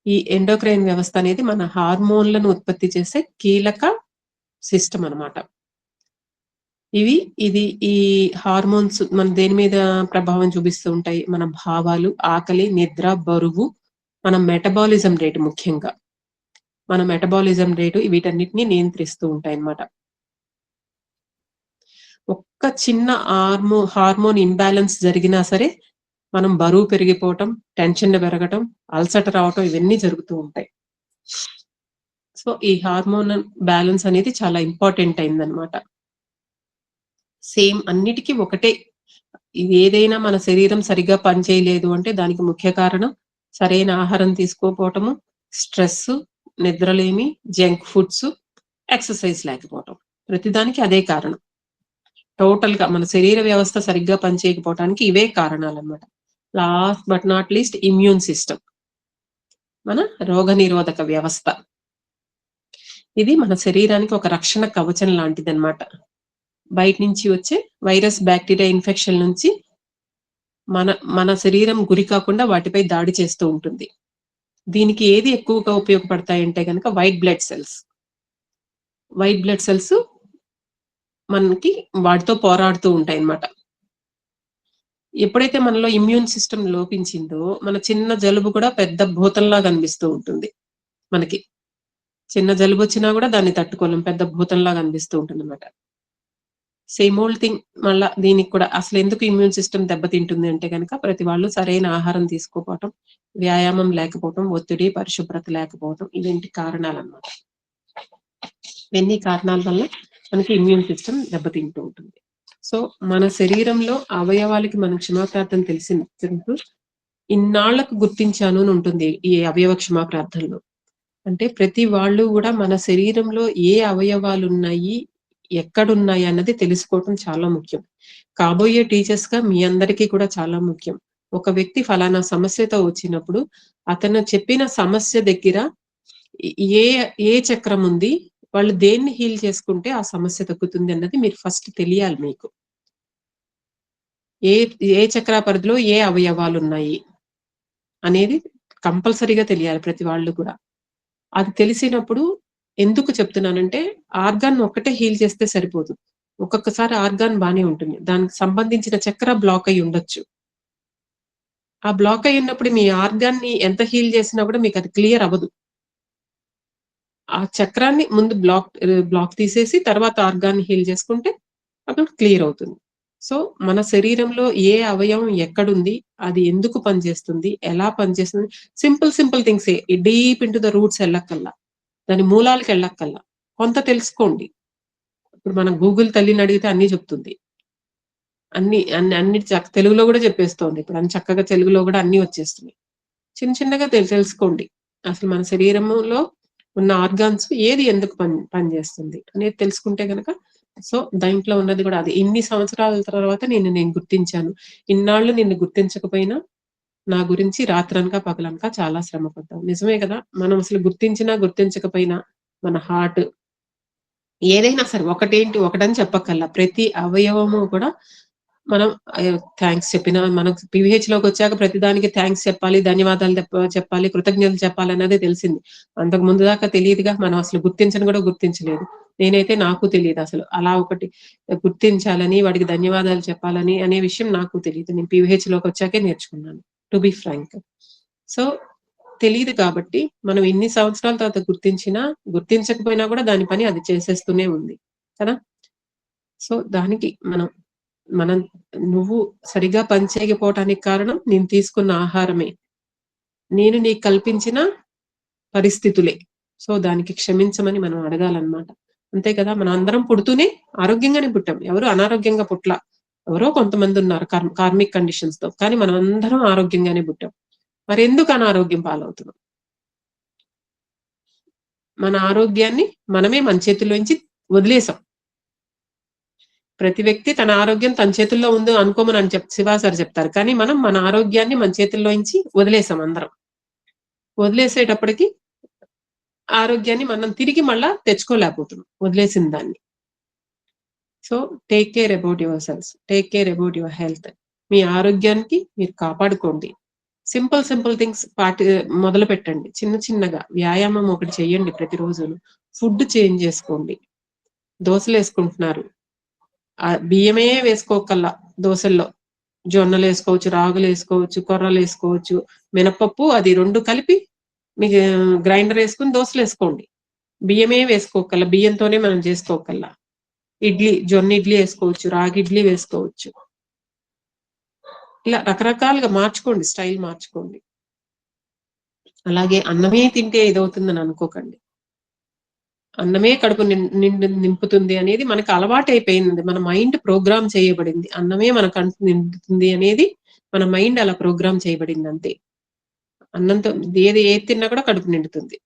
ఈ ఎండోక్రైన్ వ్యవస్థ అనేది మన హార్మోన్లను ఉత్పత్తి చేసే కీలక సిస్టమ్ అన్నమాట. ఈ హార్మోన్స్ మన దేని మీద ప్రభావం చూపిస్తూ ఉంటాయి? మన భావాలు, ఆకలి, నిద్ర, బరువు, మన మెటబాలిజం రేటు. ముఖ్యంగా మన మెటబాలిజం రేటు వీటన్నిటిని నియంత్రిస్తూ ఉంటాయి అన్నమాట. ఒక్క చిన్న హార్మోన్ ఇంబ్యాలెన్స్ జరిగినా సరే మనం బరువు పెరిగిపోవటం, టెన్షన్ పెరగటం, అలసట రావటం, ఇవన్నీ జరుగుతూ ఉంటాయి. సో ఈ హార్మోన్ బ్యాలెన్స్ అనేది చాలా ఇంపార్టెంట్ అయిందనమాట. సేమ్ అన్నిటికీ ఒకటే ఇది ఏదైనా మన శరీరం సరిగ్గా పనిచేయలేదు అంటే దానికి ముఖ్య కారణం సరైన ఆహారం తీసుకోకపోవటము, స్ట్రెస్, నిద్రలేమి, జంక్ ఫుడ్స్, ఎక్సర్సైజ్ లేకపోవటం. ప్రతిదానికి అదే కారణం. టోటల్ గా మన శరీర వ్యవస్థ సరిగ్గా పనిచేయకపోవటానికి ఇవే కారణాలన్నమాట. Last but not least immune system, మన రోగ నిరోధక వ్యవస్థ. ఇది మన శరీరానికి ఒక రక్షణ కవచం లాంటిది అన్నమాట. బయట నుంచి వచ్చే వైరస్, బ్యాక్టీరియా ఇన్ఫెక్షన్ నుంచి మన శరీరం గురి కాకుండా వాటిపై దాడి చేస్తూ ఉంటుంది. దీనికి ఏది ఎక్కువగా ఉపయోగపడతాయంటే కనుక white blood cells. White blood cells మనకి వాటితో పోరాడుతూ ఉంటాయి అన్నమాట. ఎప్పుడైతే మనలో ఇమ్యూన్ సిస్టమ్ లోపించిందో మన చిన్న జలుబు కూడా పెద్ద భూతంలా కనిపిస్తూ ఉంటుంది. మనకి చిన్న జలుబు వచ్చినా కూడా దాన్ని తట్టుకోలేం, పెద్ద భూతంలా కనిపిస్తూ ఉంటుంది అన్నమాట. Same old thing. మళ్ళా దీనికి కూడా అసలు ఎందుకు ఇమ్యూన్ సిస్టమ్ దెబ్బతింటుంది అంటే కనుక ప్రతి వాళ్ళు సరైన ఆహారం తీసుకోకపోవటం, వ్యాయామం లేకపోవటం, ఒత్తిడి, పరిశుభ్రత లేకపోవటం, ఇవేంటి కారణాలు అన్నమాట. ఇవన్నీ కారణాల వల్ల మనకి ఇమ్యూన్ సిస్టమ్ దెబ్బతింటూ ఉంటుంది. సో మన శరీరంలో అవయవాలకి మనం క్షమాప్రార్థన తెలిసినప్పుడు ఇన్నాళ్లకు గుర్తించాను అని ఉంటుంది ఈ అవయవ క్షమాప్రార్థనలో. అంటే ప్రతి వాళ్ళు కూడా మన శరీరంలో ఏ అవయవాలు ఉన్నాయి, ఎక్కడున్నాయి అన్నది తెలుసుకోవటం చాలా ముఖ్యం. కాబోయే టీచర్స్ గా మీ అందరికీ కూడా చాలా ముఖ్యం. ఒక వ్యక్తి ఫలానా సమస్యతో వచ్చినప్పుడు అతను చెప్పిన సమస్య దగ్గర ఏ ఏ చక్రం ఉంది, వాళ్ళు దేన్ని హీల్ చేసుకుంటే ఆ సమస్య తగ్గుతుంది అన్నది మీరు ఫస్ట్ తెలియాలి. మీకు ఏ ఏ చక్ర పరిధిలో ఏ అవయవాలు ఉన్నాయి అనేది కంపల్సరీగా తెలియాలి ప్రతి వాళ్ళు కూడా. అది తెలిసినప్పుడు ఎందుకు చెప్తున్నానంటే ఆర్గాన్ ఒక్కటే హీల్ చేస్తే సరిపోదు. ఒక్కొక్కసారి ఆర్గాన్ బానే ఉంటుంది, దానికి సంబంధించిన చక్ర బ్లాక్ అయి ఉండొచ్చు. ఆ బ్లాక్ అయి ఉన్నప్పుడు మీ ఆర్గాన్ ని ఎంత హీల్ చేసినా కూడా మీకు అది క్లియర్ అవ్వదు. ఆ చక్రాన్ని ముందు బ్లాక్ తీసేసి తర్వాత ఆర్గాన్ హీల్ చేసుకుంటే అప్పుడు క్లియర్ అవుతుంది. సో మన శరీరంలో ఏ అవయవం ఎక్కడుంది, అది ఎందుకు పనిచేస్తుంది, ఎలా పనిచేస్తుంది, simple things. Deep into the roots వెళ్ళక్కల్లా, దాని మూలాలకు వెళ్ళక్కల్లా కొంత తెలుసుకోండి. ఇప్పుడు మనం గూగుల్ తల్లిని అడిగితే అన్ని చెప్తుంది. అన్ని తెలుగులో కూడా చెప్పేస్తోంది. ఇప్పుడు అన్ని చక్కగా తెలుగులో కూడా అన్ని వచ్చేస్తున్నాయి. చిన్నగా తెలుసుకోండి. అసలు మన శరీరంలో ఉన్న ఆర్గాన్స్ ఏది ఎందుకు పనిచేస్తుంది అనేది తెలుసుకుంటే కనుక సో దాంట్లో ఉన్నది కూడా అది. ఇన్ని సంవత్సరాల తర్వాత నేను గుర్తించాను. ఇన్నాళ్ళు నిన్ను గుర్తించకపోయినా నా గురించి రాత్రనక పగలనక చాలా శ్రమ పడ్డావు. నిజమే కదా. మనం అసలు గుర్తించినా గుర్తించకపోయినా మన హార్ట్ ఏదైనా సరే ఒకటని చెప్పక్కల్లా ప్రతి అవయవము కూడా మనం థ్యాంక్స్ చెప్పినా, మనం PVH లోకి వచ్చాక ప్రతిదానికి థ్యాంక్స్ చెప్పాలి, ధన్యవాదాలు చెప్పాలి, కృతజ్ఞతలు చెప్పాలి అన్నదే తెలిసింది. అంతకు ముందు దాకా తెలియదుగా. మనం అసలు గుర్తించను కూడా గుర్తించలేదు. నేనైతే నాకు తెలియదు అసలు అలా ఒకటి గుర్తించాలని, వాడికి ధన్యవాదాలు చెప్పాలని అనే విషయం నాకు తెలియదు. నేను PVH లోకి వచ్చాకే నేర్చుకున్నాను, టు బి ఫ్రాంక్. సో తెలియదు కాబట్టి మనం ఇన్ని సంవత్సరాల తర్వాత గుర్తించినా గుర్తించకపోయినా కూడా దాని పని అది చేసేస్తూనే ఉంది కదా. సో దానికి మనం నువ్వు సరిగా పనిచేయకపోవటానికి కారణం నేను తీసుకున్న ఆహారమే, నేను నీకు కల్పించిన పరిస్థితులే. సో దానికి క్షమించమని మనం అడగాలన్నమాట. అంతే కదా. మనం అందరం పుడుతూనే ఆరోగ్యంగానే పుట్టాం, ఎవరు అనారోగ్యంగా పుట్ల. ఎవరో కొంతమంది ఉన్నారు కార్మిక్ కండిషన్స్ తో, కానీ మనం అందరం ఆరోగ్యంగానే పుట్టాం. మరి ఎందుకు అనారోగ్యం పాలవుతున్నాం? మన ఆరోగ్యాన్ని మనమే మన చేతుల్లోంచి వదిలేసాం. ప్రతి వ్యక్తి తన ఆరోగ్యం తన చేతుల్లో ఉంది అనుకోమని శివా సార్ చెప్తారు, కానీ మనం మన ఆరోగ్యాన్ని మన చేతుల్లోంచి వదిలేసాం అందరం. వదిలేసేటప్పటికి ఆరోగ్యాన్ని మనం తిరిగి మళ్ళా తెచ్చుకోలేకపోతున్నాం వదిలేసిన దాన్ని. So take care about your cells, take care about your health. మీ ఆరోగ్యానికి మీరు కాపాడుకోండి. సింపుల్ థింగ్స్ మొదలు పెట్టండి. చిన్నగా వ్యాయామం ఒకటి చెయ్యండి ప్రతిరోజు. ఫుడ్ చేంజ్ చేసుకోండి. దోశలు వేసుకుంటున్నారు, బియ్యమే వేసుకోకల్లా దోశల్లో జొన్నలు వేసుకోవచ్చు, రాగులు వేసుకోవచ్చు, కొర్రలు వేసుకోవచ్చు, మినపప్పు, అది రెండు కలిపి మీకు గ్రైండర్ వేసుకుని దోశలు వేసుకోండి. బియ్యమే వేసుకోకల్లా, బియ్యంతోనే మనం చేసుకోకల్లా. జొన్న ఇడ్లీ వేసుకోవచ్చు, రాగి ఇడ్లీ వేసుకోవచ్చు. ఇలా రకరకాలుగా మార్చుకోండి, స్టైల్ మార్చుకోండి. అలాగే అన్నమే తింటే ఏదవుతుందని అనుకోకండి. అన్నమే కడుపు నింపుతుంది అనేది మనకు అలవాటు అయిపోయింది. మన మైండ్ ప్రోగ్రామ్ చేయబడింది. అన్నమే మన కడుపు నింపుతుంది అనేది మన మైండ్ అలా ప్రోగ్రామ్ చేయబడింది అంతే. అన్నంతో ఏది తిన్నా కూడా కడుపు నిండుతుంది.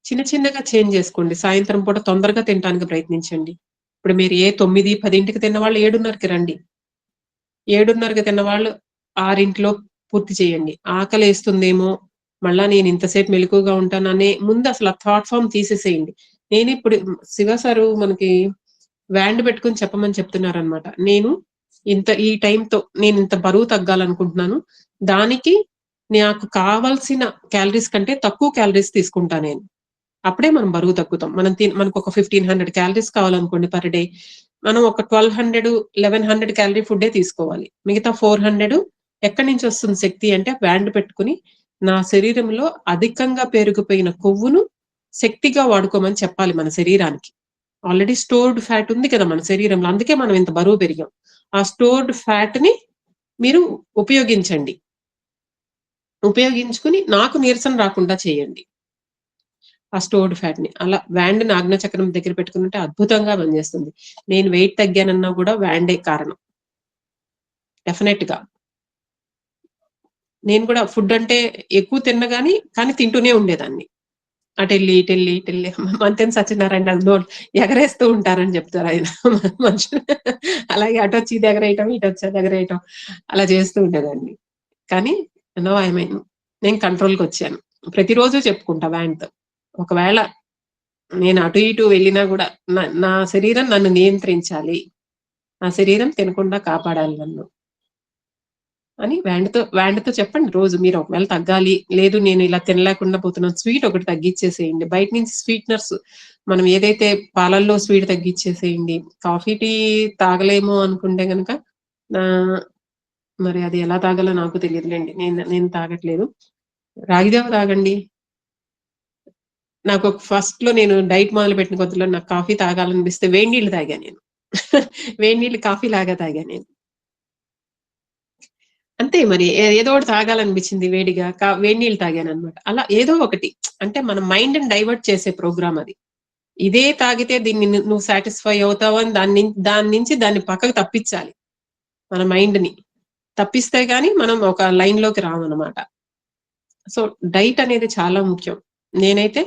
చిన్న చిన్నగా చేంజ్ చేసుకోండి. సాయంత్రం పూట తొందరగా తినడానికి ప్రయత్నించండి. ఇప్పుడు మీరు 9, 10కి తిన్నవాళ్ళు 7:30కి రండి. 7:30కి తిన్నవాళ్ళు 6 పూర్తి చేయండి. ఆకలేస్తుందేమో, మళ్ళా నేను ఇంతసేపు మెలకువగా ఉంటాననే ముందు అసలు ఆ థాట్ ఫామ్ తీసేసేయండి. నేనిప్పుడు శివ సారు మనకి వ్యాండ్ పెట్టుకొని చెప్పమని చెప్తున్నారనమాట. నేను ఈ టైంతో నేను ఇంత బరువు తగ్గాలనుకుంటున్నాను. దానికి నాకు కావాల్సిన క్యాలరీస్ కంటే తక్కువ క్యాలరీస్ తీసుకుంటా నేను. అప్పుడే మనం బరువు తగ్గుతాం. మనకు ఒక 1500 క్యాలరీస్ కావాలనుకోండి పర్ డే. మనం ఒక 1200, 1100 క్యాలరీ ఫుడ్డే తీసుకోవాలి. మిగతా 400 ఎక్కడి నుంచి వస్తుంది శక్తి అంటే బ్యాండ్ పెట్టుకుని నా శరీరంలో అధికంగా పెరిగిపోయిన కొవ్వును శక్తిగా వాడుకోమని చెప్పాలి మన శరీరానికి. ఆల్రెడీ స్టోర్డ్ ఫ్యాట్ ఉంది కదా మన శరీరంలో, అందుకే మనం ఇంత బరువు పెరిగాం. ఆ స్టోర్డ్ ఫ్యాట్ ని మీరు ఉపయోగించండి. ఉపయోగించుకుని నాకు నీరసం రాకుండా చేయండి ఆ స్టోర్డ్ ఫ్యాట్ ని. అలా వ్యాండ్ ని ఆజ్ఞాచక్రం దగ్గర పెట్టుకుంటే అద్భుతంగా పనిచేస్తుంది. నేను వెయిట్ తగ్గానన్నా కూడా వ్యాండే కారణం. డెఫినెట్ గా నేను కూడా ఫుడ్ అంటే ఎక్కువ తిన్నగాని కానీ తింటూనే ఉండేదాన్ని. అటెళ్ళి ఇటెళ్ళి మంతెన్ సత్యనారాయణ ఎగరేస్తూ ఉంటారని చెప్తారు ఆయన మనుషులు. అలాగే అటు వచ్చి ఇది ఎగరేయటం, ఇటు వచ్చి అది ఎగరేయటం అలా చేస్తూ ఉండేదాన్ని. కానీ నో ఐ మీన్ నేను కంట్రోల్కి వచ్చాను. ప్రతిరోజు చెప్పుకుంటా వ్యాండ్తో. ఒకవేళ నేను అటు ఇటు వెళ్ళినా కూడా నా శరీరం నన్ను నియంత్రించాలి, నా శరీరం తినకుండా కాపాడాలి నన్ను అని వ్యాండ్తో చెప్పండి రోజు. మీరు ఒకవేళ తగ్గాలి, లేదు నేను ఇలా తినలేకుండా పోతున్నాను, స్వీట్ ఒకటి తగ్గించేసేయండి. బయట నుంచి స్వీట్నర్స్ మనం ఏదైతే పాలల్లో స్వీట్ తగ్గించేసేయండి. కాఫీ టీ తాగలేము అనుకుంటే కనుక మరి అది ఎలా తాగాలో నాకు తెలియదులేండి. నేను తాగట్లేదు. రాగిజావ తాగండి. నాకు ఫస్ట్ లో నేను డైట్ మొదలు పెట్టిన కొత్తలో నాకు కాఫీ తాగాలనిపిస్తే వేడి నీళ్ళు తాగా నేను. వేడి నీళ్ళు కాఫీ లాగా తాగా నేను. అంతే మరి ఏదో ఒకటి తాగాలనిపించింది వేడిగా, వేడి నీళ్ళు తాగాను అనమాట. అలా ఏదో ఒకటి అంటే మన మైండ్ ని డైవర్ట్ చేసే ప్రోగ్రామ్ అది. ఇదే తాగితే దీన్ని నువ్వు సాటిస్ఫై అవుతావు అని దాని నుంచి దాన్ని పక్కకు తప్పించాలి. మన మైండ్ ని తప్పిస్తే గానీ మనం ఒక లైన్ లోకి రామన్నమాట. సో డైట్ అనేది చాలా ముఖ్యం. నేనైతే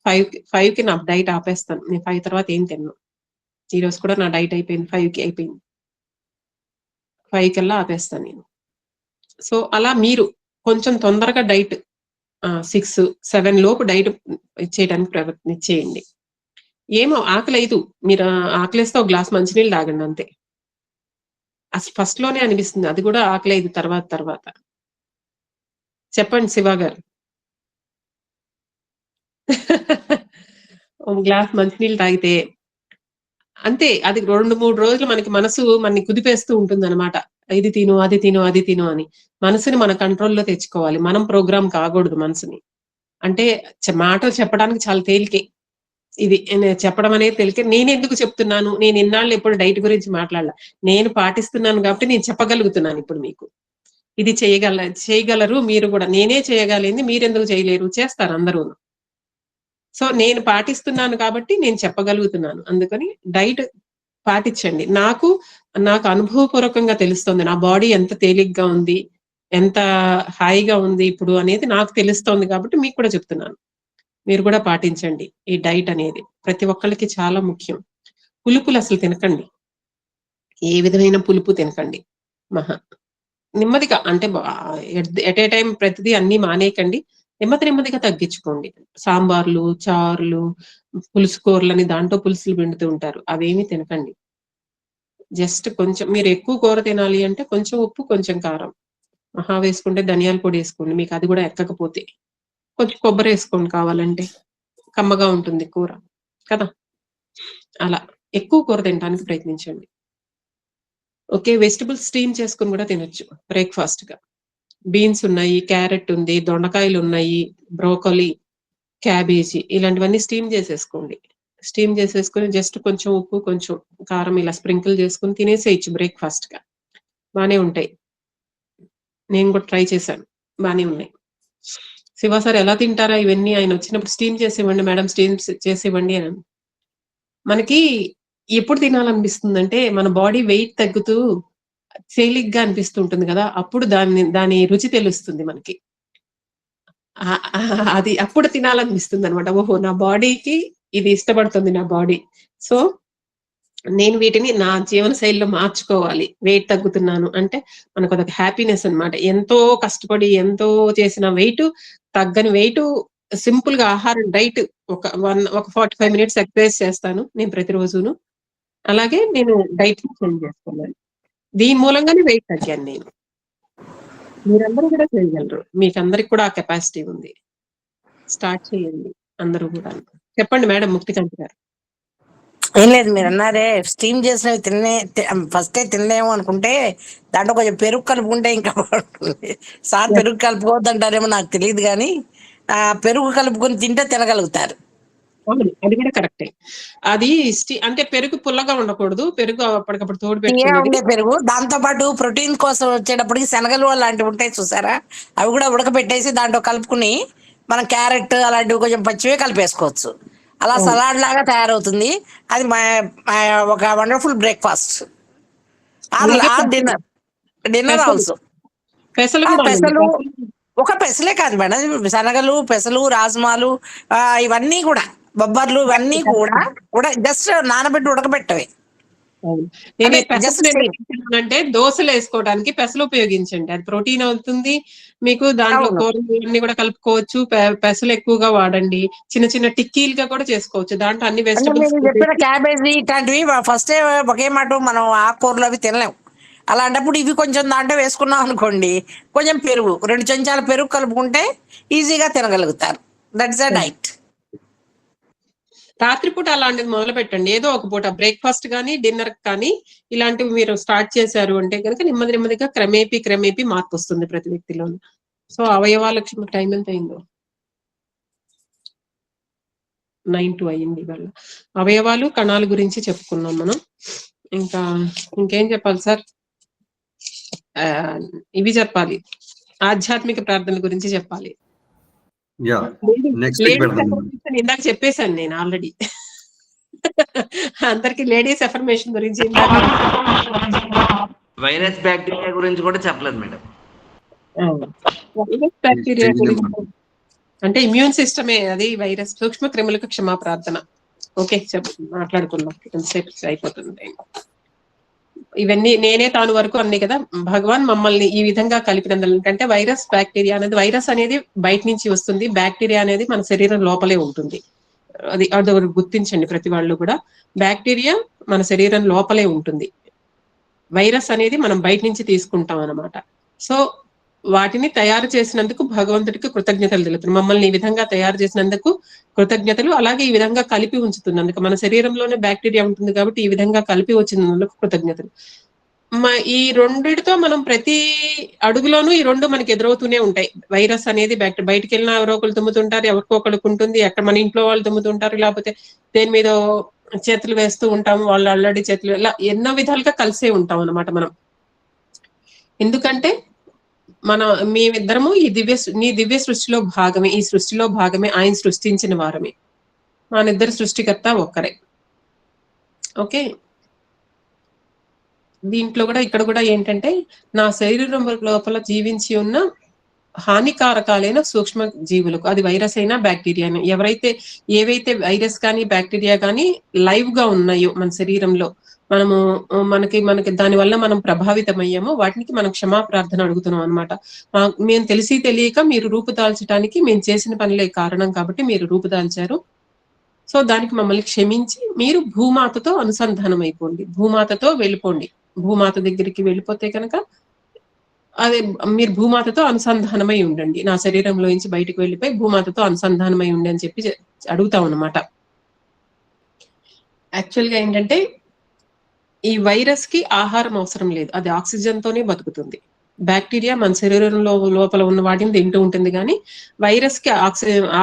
5కి నా డైట్ ఆపేస్తాను. నేను 5 తర్వాత ఏం తిన్నాను. ఈ రోజు కూడా నా డైట్ అయిపోయింది. 5కి అయిపోయింది. 5 కల్లా ఆపేస్తాను నేను. సో అలా మీరు కొంచెం తొందరగా డైట్ 6, 7 లోపు డైట్ ఇచ్చేయడానికి ప్రయత్నించేయండి. ఏమో ఆకలేదు, మీరు ఆకలిస్తే ఒక గ్లాస్ మంచినీళ్ళు తాగండి అంతే. అసలు ఫస్ట్ లోనే అనిపిస్తుంది, అది కూడా ఆకలేదు తర్వాత. చెప్పండి శివ గారు. ఒక గ్లాస్ మంచినీళ్ళు తాగితే అంతే, అది 2-3 రోజులు మనకి మనసు మనని కుదిపేస్తూ ఉంటుంది అనమాట. ఇది తిను, అది తిను అని. మనసుని మన కంట్రోల్లో తెచ్చుకోవాలి. మనం ప్రోగ్రామ్ కాకూడదు మనసుని. అంటే మాటలు చెప్పడానికి చాలా తేలికే. ఇది చెప్పడం అనేది తేలికే. నేను ఎందుకు చెప్తున్నాను, నేను ఇన్నాళ్ళు ఎప్పుడు డైట్ గురించి మాట్లాడాల, నేను పాటిస్తున్నాను కాబట్టి నేను చెప్పగలుగుతున్నాను ఇప్పుడు మీకు. ఇది చేయగలరు మీరు కూడా. నేనే చేయగలిగింది మీరెందుకు చేయలేరు? చేస్తారు అందరూ. సో నేను పాటిస్తున్నాను కాబట్టి నేను చెప్పగలుగుతున్నాను. అందుకని డైట్ పాటించండి. నాకు అనుభవపూర్వకంగా తెలుస్తుంది నా బాడీ ఎంత తేలిగ్గా ఉంది, ఎంత హాయిగా ఉంది ఇప్పుడు అనేది నాకు తెలుస్తోంది కాబట్టి మీకు కూడా చెప్తున్నాను. మీరు కూడా పాటించండి ఈ డైట్ అనేది. ప్రతి ఒక్కళ్ళకి చాలా ముఖ్యం. పులుపులు అసలు తినకండి. ఏ విధమైన పులుపు తినకండి. నెమ్మదిగా అంటే ఎట్ ఏ టైం ప్రతిదీ అన్ని మానేయకండి. నెమ్మదిగా తగ్గించుకోండి. సాంబార్లు, చారులు, పులుసు కూరలని దాంట్లో పులుసులు పిండుతూ ఉంటారు. అవేమీ తినకండి. జస్ట్ కొంచెం మీరు ఎక్కువ కూర తినాలి అంటే కొంచెం ఉప్పు, కొంచెం కారం వేసుకుంటే ధనియాల పొడి వేసుకోండి. మీకు అది కూడా ఎక్కకపోతే కొంచెం కొబ్బరి వేసుకోండి కావాలంటే, కమ్మగా ఉంటుంది కూర కదా. అలా ఎక్కువ కూర తినడానికి ప్రయత్నించండి. ఓకే, వెజిటబుల్స్ స్టీమ్ చేసుకుని కూడా తినొచ్చు బ్రేక్ఫాస్ట్ గా. బీన్స్ ఉన్నాయి, క్యారెట్ ఉంది, దొండకాయలు ఉన్నాయి, బ్రోకలీ, క్యాబేజీ ఇలాంటివన్నీ స్టీమ్ చేసేసుకోండి. స్టీమ్ చేసేసుకుని జస్ట్ కొంచెం ఉప్పు, కొంచెం కారం ఇలా స్ప్రింకిల్ చేసుకుని తినేసేయచ్చు బ్రేక్ఫాస్ట్ గా. బానే ఉంటాయి. నేను కూడా ట్రై చేశాను, బానే ఉన్నాయి. శివ సార్ ఎలా తింటారా ఇవన్నీ, ఆయన వచ్చినప్పుడు స్టీమ్ చేసివ్వండి మేడం, స్టీమ్ చేసివ్వండి అని. మనకి ఎప్పుడు తినాలనిపిస్తుందంటే మన బాడీ వెయిట్ తగ్గుతూ తేలిగ్గా అనిపిస్తుంటుంది కదా, అప్పుడు దాని రుచి తెలుస్తుంది మనకి. అది అప్పుడు తినాలనిపిస్తుంది అనమాట. ఓహో, నా బాడీకి ఇది ఇష్టపడుతుంది నా బాడీ. సో నేను వీటిని నా జీవన శైలిలో మార్చుకోవాలి. వెయిట్ తగ్గుతున్నాను అంటే మనకు అదొక హ్యాపీనెస్ అన్నమాట. ఎంతో కష్టపడి ఎంతో చేసిన వెయిట్ తగ్గని వెయిట్ సింపుల్ గా ఆహారం డైట్ ఒక 45 మినిట్స్ ఎక్సర్సైజ్ చేస్తాను నేను ప్రతిరోజును. అలాగే నేను డైట్ చేంజ్ చేసుకున్నాను. దీని మూలంగానే వెయిట్ తగ్గాను నేను. మీరందరూ కూడా చేయగలరు. మీకందరికి కూడా ఆ కెపాసిటీ ఉంది. స్టార్ట్ చేయండి అందరూ కూడా. చెప్పండి మేడం ముక్తికాంత్ గారు. ఏం లేదు, మీరు అన్నారే స్టీమ్ చేసినవి ఫస్టే తినలేము అనుకుంటే దాంట్లో కొంచెం పెరుగు కలుపుకుంటే ఇంకా బాగుంటుంది. సార్ పెరుగు కలుపుకోవద్దంటారేమో నాకు తెలియదు, కానీ ఆ పెరుగు కలుపుకొని తింటే తినగలుగుతారు. అవును, అది కూడా కరెక్టే. అది అంటే పెరుగు పుల్లగా ఉండకూడదు, పెరుగు అప్పటికప్పుడు తోడు ఉండే పెట్టుకునేది. పెరుగు, దాంతో పాటు ప్రోటీన్ కోసం వచ్చేటప్పటికి శనగలు అలాంటివి ఉంటాయి చూసారా, అవి కూడా ఉడకబెట్టేసి దాంట్లో కలుపుకుని మనం క్యారెట్ అలాంటివి కొంచెం పచ్చివే కలిపేసుకోవచ్చు. అలా అవును. సలాడ్ లాగా తయారవుతుంది. అది ఒక వండర్ఫుల్ బ్రేక్ఫాస్ట్ అలాగే డిన్నర్ పెసలు ఆల్సో. పెసలు కూడా ఉండండి. పెసలు ఒక పెసలే కాదు మేడం, శనగలు, పెసలు, రాజ్మాలు, ఇవన్నీ కూడా బొబ్బర్లు, ఇవన్నీ కూడా జస్ట్ నానబెట్టి ఉడకబెట్టవే. అవును. నేను అంటే just same. అంటే దోశలు వేసుకోవడానికి పెసలు ఉపయోగించండి. అది ప్రోటీన్ అవుతుంది మీకు. దాంట్లో అవును. కూరలు అన్ని కూడా కలుపుకోవచ్చు. పెసలు ఎక్కువగా వాడండి. చిన్న చిన్న టిక్కీలుగా కూడా చేసుకోవచ్చు. దాంట్లో అన్ని అంటే వెజిటబుల్స్ మీరు చెప్పిన క్యాబేజీ ఇట్లాంటివి ఫస్ట్ ఒకే మాట మనం ఆకుకూరలు అవి తినలేము. అలాంటప్పుడు ఇవి కొంచెం దాంట్లో వేసుకున్నాం అనుకోండి, కొంచెం పెరుగు 2 చెంచాల పెరుగు కలుపుకుంటే ఈజీగా తినగలుగుతారు. That's a diet. రాత్రిపూట అలాంటిది మొదలు పెట్టండి. ఏదో ఒక పూట బ్రేక్ఫాస్ట్ కానీ డిన్నర్ కానీ ఇలాంటివి మీరు స్టార్ట్ చేశారు అంటే కనుక నెమ్మదిగా క్రమేపీ మార్పు వస్తుంది ప్రతి వ్యక్తిలో. సో అవయవాలకు టైం ఎంత అయిందో? 9 అయింది ఇవాళ. అవయవాలు కణాల గురించి చెప్పుకున్నాం మనం. ఇంకేం చెప్పాలి సార్? ఇవి చెప్పాలి, ఆధ్యాత్మిక ప్రార్థనల గురించి చెప్పాలి. ఇందాక చెప్పేశాను నేను ఆల్రెడీ. అందరికి లేడీస్ ఎఫర్మేషన్ గురించి వైరస్ బ్యాక్టీరియా గురించి కూడా చెప్పలేదు మేడం. వైరస్ బ్యాక్టీరియా గురించి అంటే ఇమ్యూన్ సిస్టమే అది. వైరస్ సూక్ష్మ క్రిములకు క్షమా ప్రార్థన. ఓకే, మాట్లాడుకుందాం, ఎంతసేపు అయిపోతుంది. ఇవన్నీ నేనే తాను వరకు అన్నీ కదా, భగవాన్ మమ్మల్ని ఈ విధంగా కలిపినందుకంటే వైరస్ బ్యాక్టీరియా అనేది, వైరస్ అనేది బయట నుంచి వస్తుంది, బ్యాక్టీరియా అనేది మన శరీరం లోపలే ఉంటుంది. అది గుర్తించండి ప్రతి వాళ్ళు కూడా. బ్యాక్టీరియా మన శరీరం లోపలే ఉంటుంది, వైరస్ అనేది మనం బయట నుంచి తీసుకుంటాం అన్నమాట. సో వాటిని తయారు చేసినందుకు భగవంతుడికి కృతజ్ఞతలు తెలుపుతున్నాం. మమ్మల్ని ఈ విధంగా తయారు చేసినందుకు కృతజ్ఞతలు. అలాగే ఈ విధంగా కలిపి ఉంచుతున్నందుకు, మన శరీరంలోనే బ్యాక్టీరియా ఉంటుంది కాబట్టి ఈ విధంగా కలిపి వచ్చినందుకు కృతజ్ఞతలు. ఈ రెండిటితో మనం ప్రతి అడుగులోనూ ఈ రెండు మనకి ఎదురవుతూనే ఉంటాయి. వైరస్ అనేది బయటికి వెళ్ళినా ఎవరో ఒకరు తుమ్ముతుంటారు, ఎవరికో ఒకరికి ఉంటుంది, ఎక్కడ మన ఇంట్లో వాళ్ళు తుమ్ముతుంటారు, లేకపోతే దేని మీద చేతులు వేస్తూ ఉంటాము, వాళ్ళు ఆల్రెడీ చేతులు, ఇలా ఎన్నో విధాలుగా కలిసే ఉంటాం అన్నమాట మనం. ఎందుకంటే మేమిద్దరము నీ దివ్య సృష్టిలో భాగమే, ఈ సృష్టిలో భాగమే, ఆయన సృష్టించిన వారమే, మనిద్దరు సృష్టికర్త ఒక్కరే. ఓకే, దీంట్లో కూడా ఇక్కడ కూడా ఏంటంటే నా శరీరం లోపల జీవించి ఉన్న హానికారకాలైన సూక్ష్మ జీవులకు, అది వైరస్ అయినా బ్యాక్టీరియా అయినా, ఏవైతే వైరస్ కానీ బ్యాక్టీరియా కానీ లైవ్ గా ఉన్నాయో మన శరీరంలో, మనకి దాని వల్ల మనం ప్రభావితమయ్యామో వాటికి మనం క్షమా ప్రార్థన అడుగుతున్నాం అనమాట. మేము తెలిసి తెలియక మీరు రూపుదాల్చడానికి మేము చేసిన పనులే కారణం కాబట్టి మీరు రూపుదాల్చారు. సో దానికి మమ్మల్ని క్షమించి మీరు భూమాతతో అనుసంధానం అయిపోండి, భూమాతతో వెళ్ళిపోండి. భూమాత దగ్గరికి వెళ్ళిపోతే కనుక అదే మీరు భూమాతతో అనుసంధానమై ఉండండి, నా శరీరంలో నుంచి బయటకు వెళ్ళిపోయి భూమాతతో అనుసంధానమై ఉండి అని చెప్పి అడుగుతాం అనమాట. యాక్చువల్గా ఏంటంటే ఈ వైరస్ కి ఆహారం అవసరం లేదు, అది ఆక్సిజన్ తోనే బతుకుతుంది. బ్యాక్టీరియా మన శరీరంలో లోపల ఉన్న వాటిని తింటూ ఉంటుంది, కానీ వైరస్ కి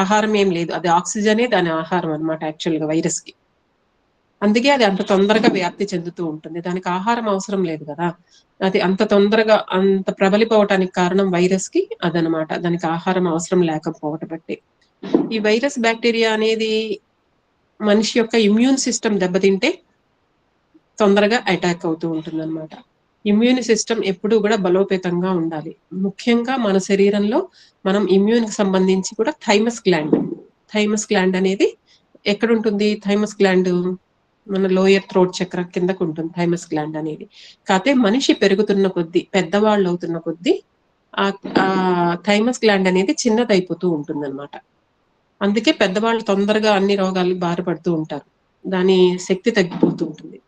ఆహారం ఏం లేదు, అది ఆక్సిజనే దాని ఆహారం అనమాట యాక్చువల్ గా వైరస్ కి. అందుకే అది అంత తొందరగా వ్యాప్తి చెందుతూ ఉంటుంది. దానికి ఆహారం అవసరం లేదు కదా. అది అంత తొందరగా అంత ప్రబలిపోవటానికి కారణం వైరస్ కి అదనమాట. దానికి ఆహారం అవసరం లేకపోవటం బట్టి. ఈ వైరస్ బ్యాక్టీరియా అనేది మనిషి యొక్క ఇమ్యూన్ సిస్టమ్ దెబ్బతింటే తొందరగా అటాక్ అవుతూ ఉంటుంది అనమాట. ఇమ్యూన్ సిస్టమ్ ఎప్పుడూ కూడా బలోపేతంగా ఉండాలి. ముఖ్యంగా మన శరీరంలో మనం ఇమ్యూన్ కి సంబంధించి కూడా థైమస్ గ్లాండ్ అనేది ఎక్కడ ఉంటుంది? థైమస్ గ్లాండ్ మన లోయర్ థ్రోట్ చక్ర కిందకు ఉంటుంది థైమస్ గ్లాండ్ అనేది. కాకపోతే మనిషి పెరుగుతున్న కొద్దీ, పెద్దవాళ్ళు అవుతున్న కొద్దీ ఆ థైమస్ గ్లాండ్ అనేది చిన్నదైపోతూ ఉంటుంది అనమాట. అందుకే పెద్దవాళ్ళు తొందరగా అన్ని రోగాలు బాధపడుతూ ఉంటారు. దాని శక్తి తగ్గిపోతూ ఉంటుంది.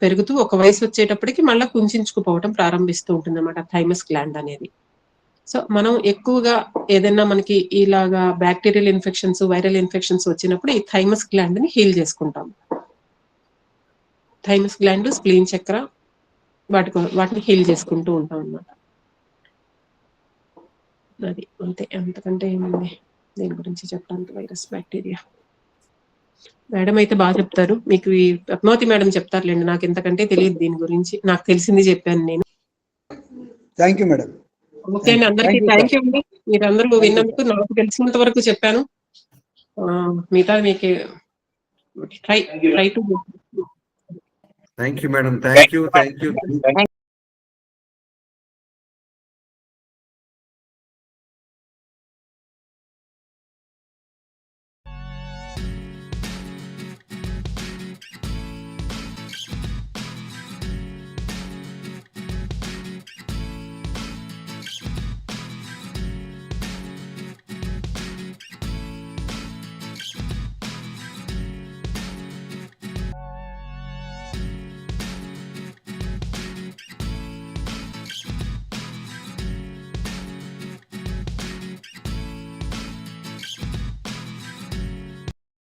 పెరుగుతూ ఒక వయసు వచ్చేటప్పటికి మళ్ళీ కుంచుకుపోవటం ప్రారంభిస్తూ ఉంటుంది అనమాట థైమస్ గ్లాండ్ అనేది. సో మనం ఎక్కువగా ఏదైనా మనకి ఇలాగా బ్యాక్టీరియల్ ఇన్ఫెక్షన్స్, వైరల్ ఇన్ఫెక్షన్స్ వచ్చినప్పుడు ఈ థైమస్ గ్లాండ్ ని హీల్ చేసుకుంటాం. థైమస్ గ్లాండ్, స్ప్లీన్ చక్ర వాటిని హీల్ చేసుకుంటూ ఉంటాం అన్నమాట. అది అంతే, అంతకంటే ఏముంది దీని గురించి చెప్పడానికి. వైరస్ బ్యాక్టీరియా మేడం అయితే బాగా చెప్తారు. మీకు ఈ పద్మావతి మేడం చెప్తారులేండి, నాకు ఇంతకంటే తెలియదు దీని గురించి. నాకు తెలిసింది చెప్పాను నేను. Thank you madam. ఓకే అండి, అందరికీ థ్యాంక్ యూ అండి. మీరందరూ విన్నందుకు. నాకు తెలిసినంత వరకు చెప్పాను. మిగతా మీకు try to. Thank you madam. Thank you.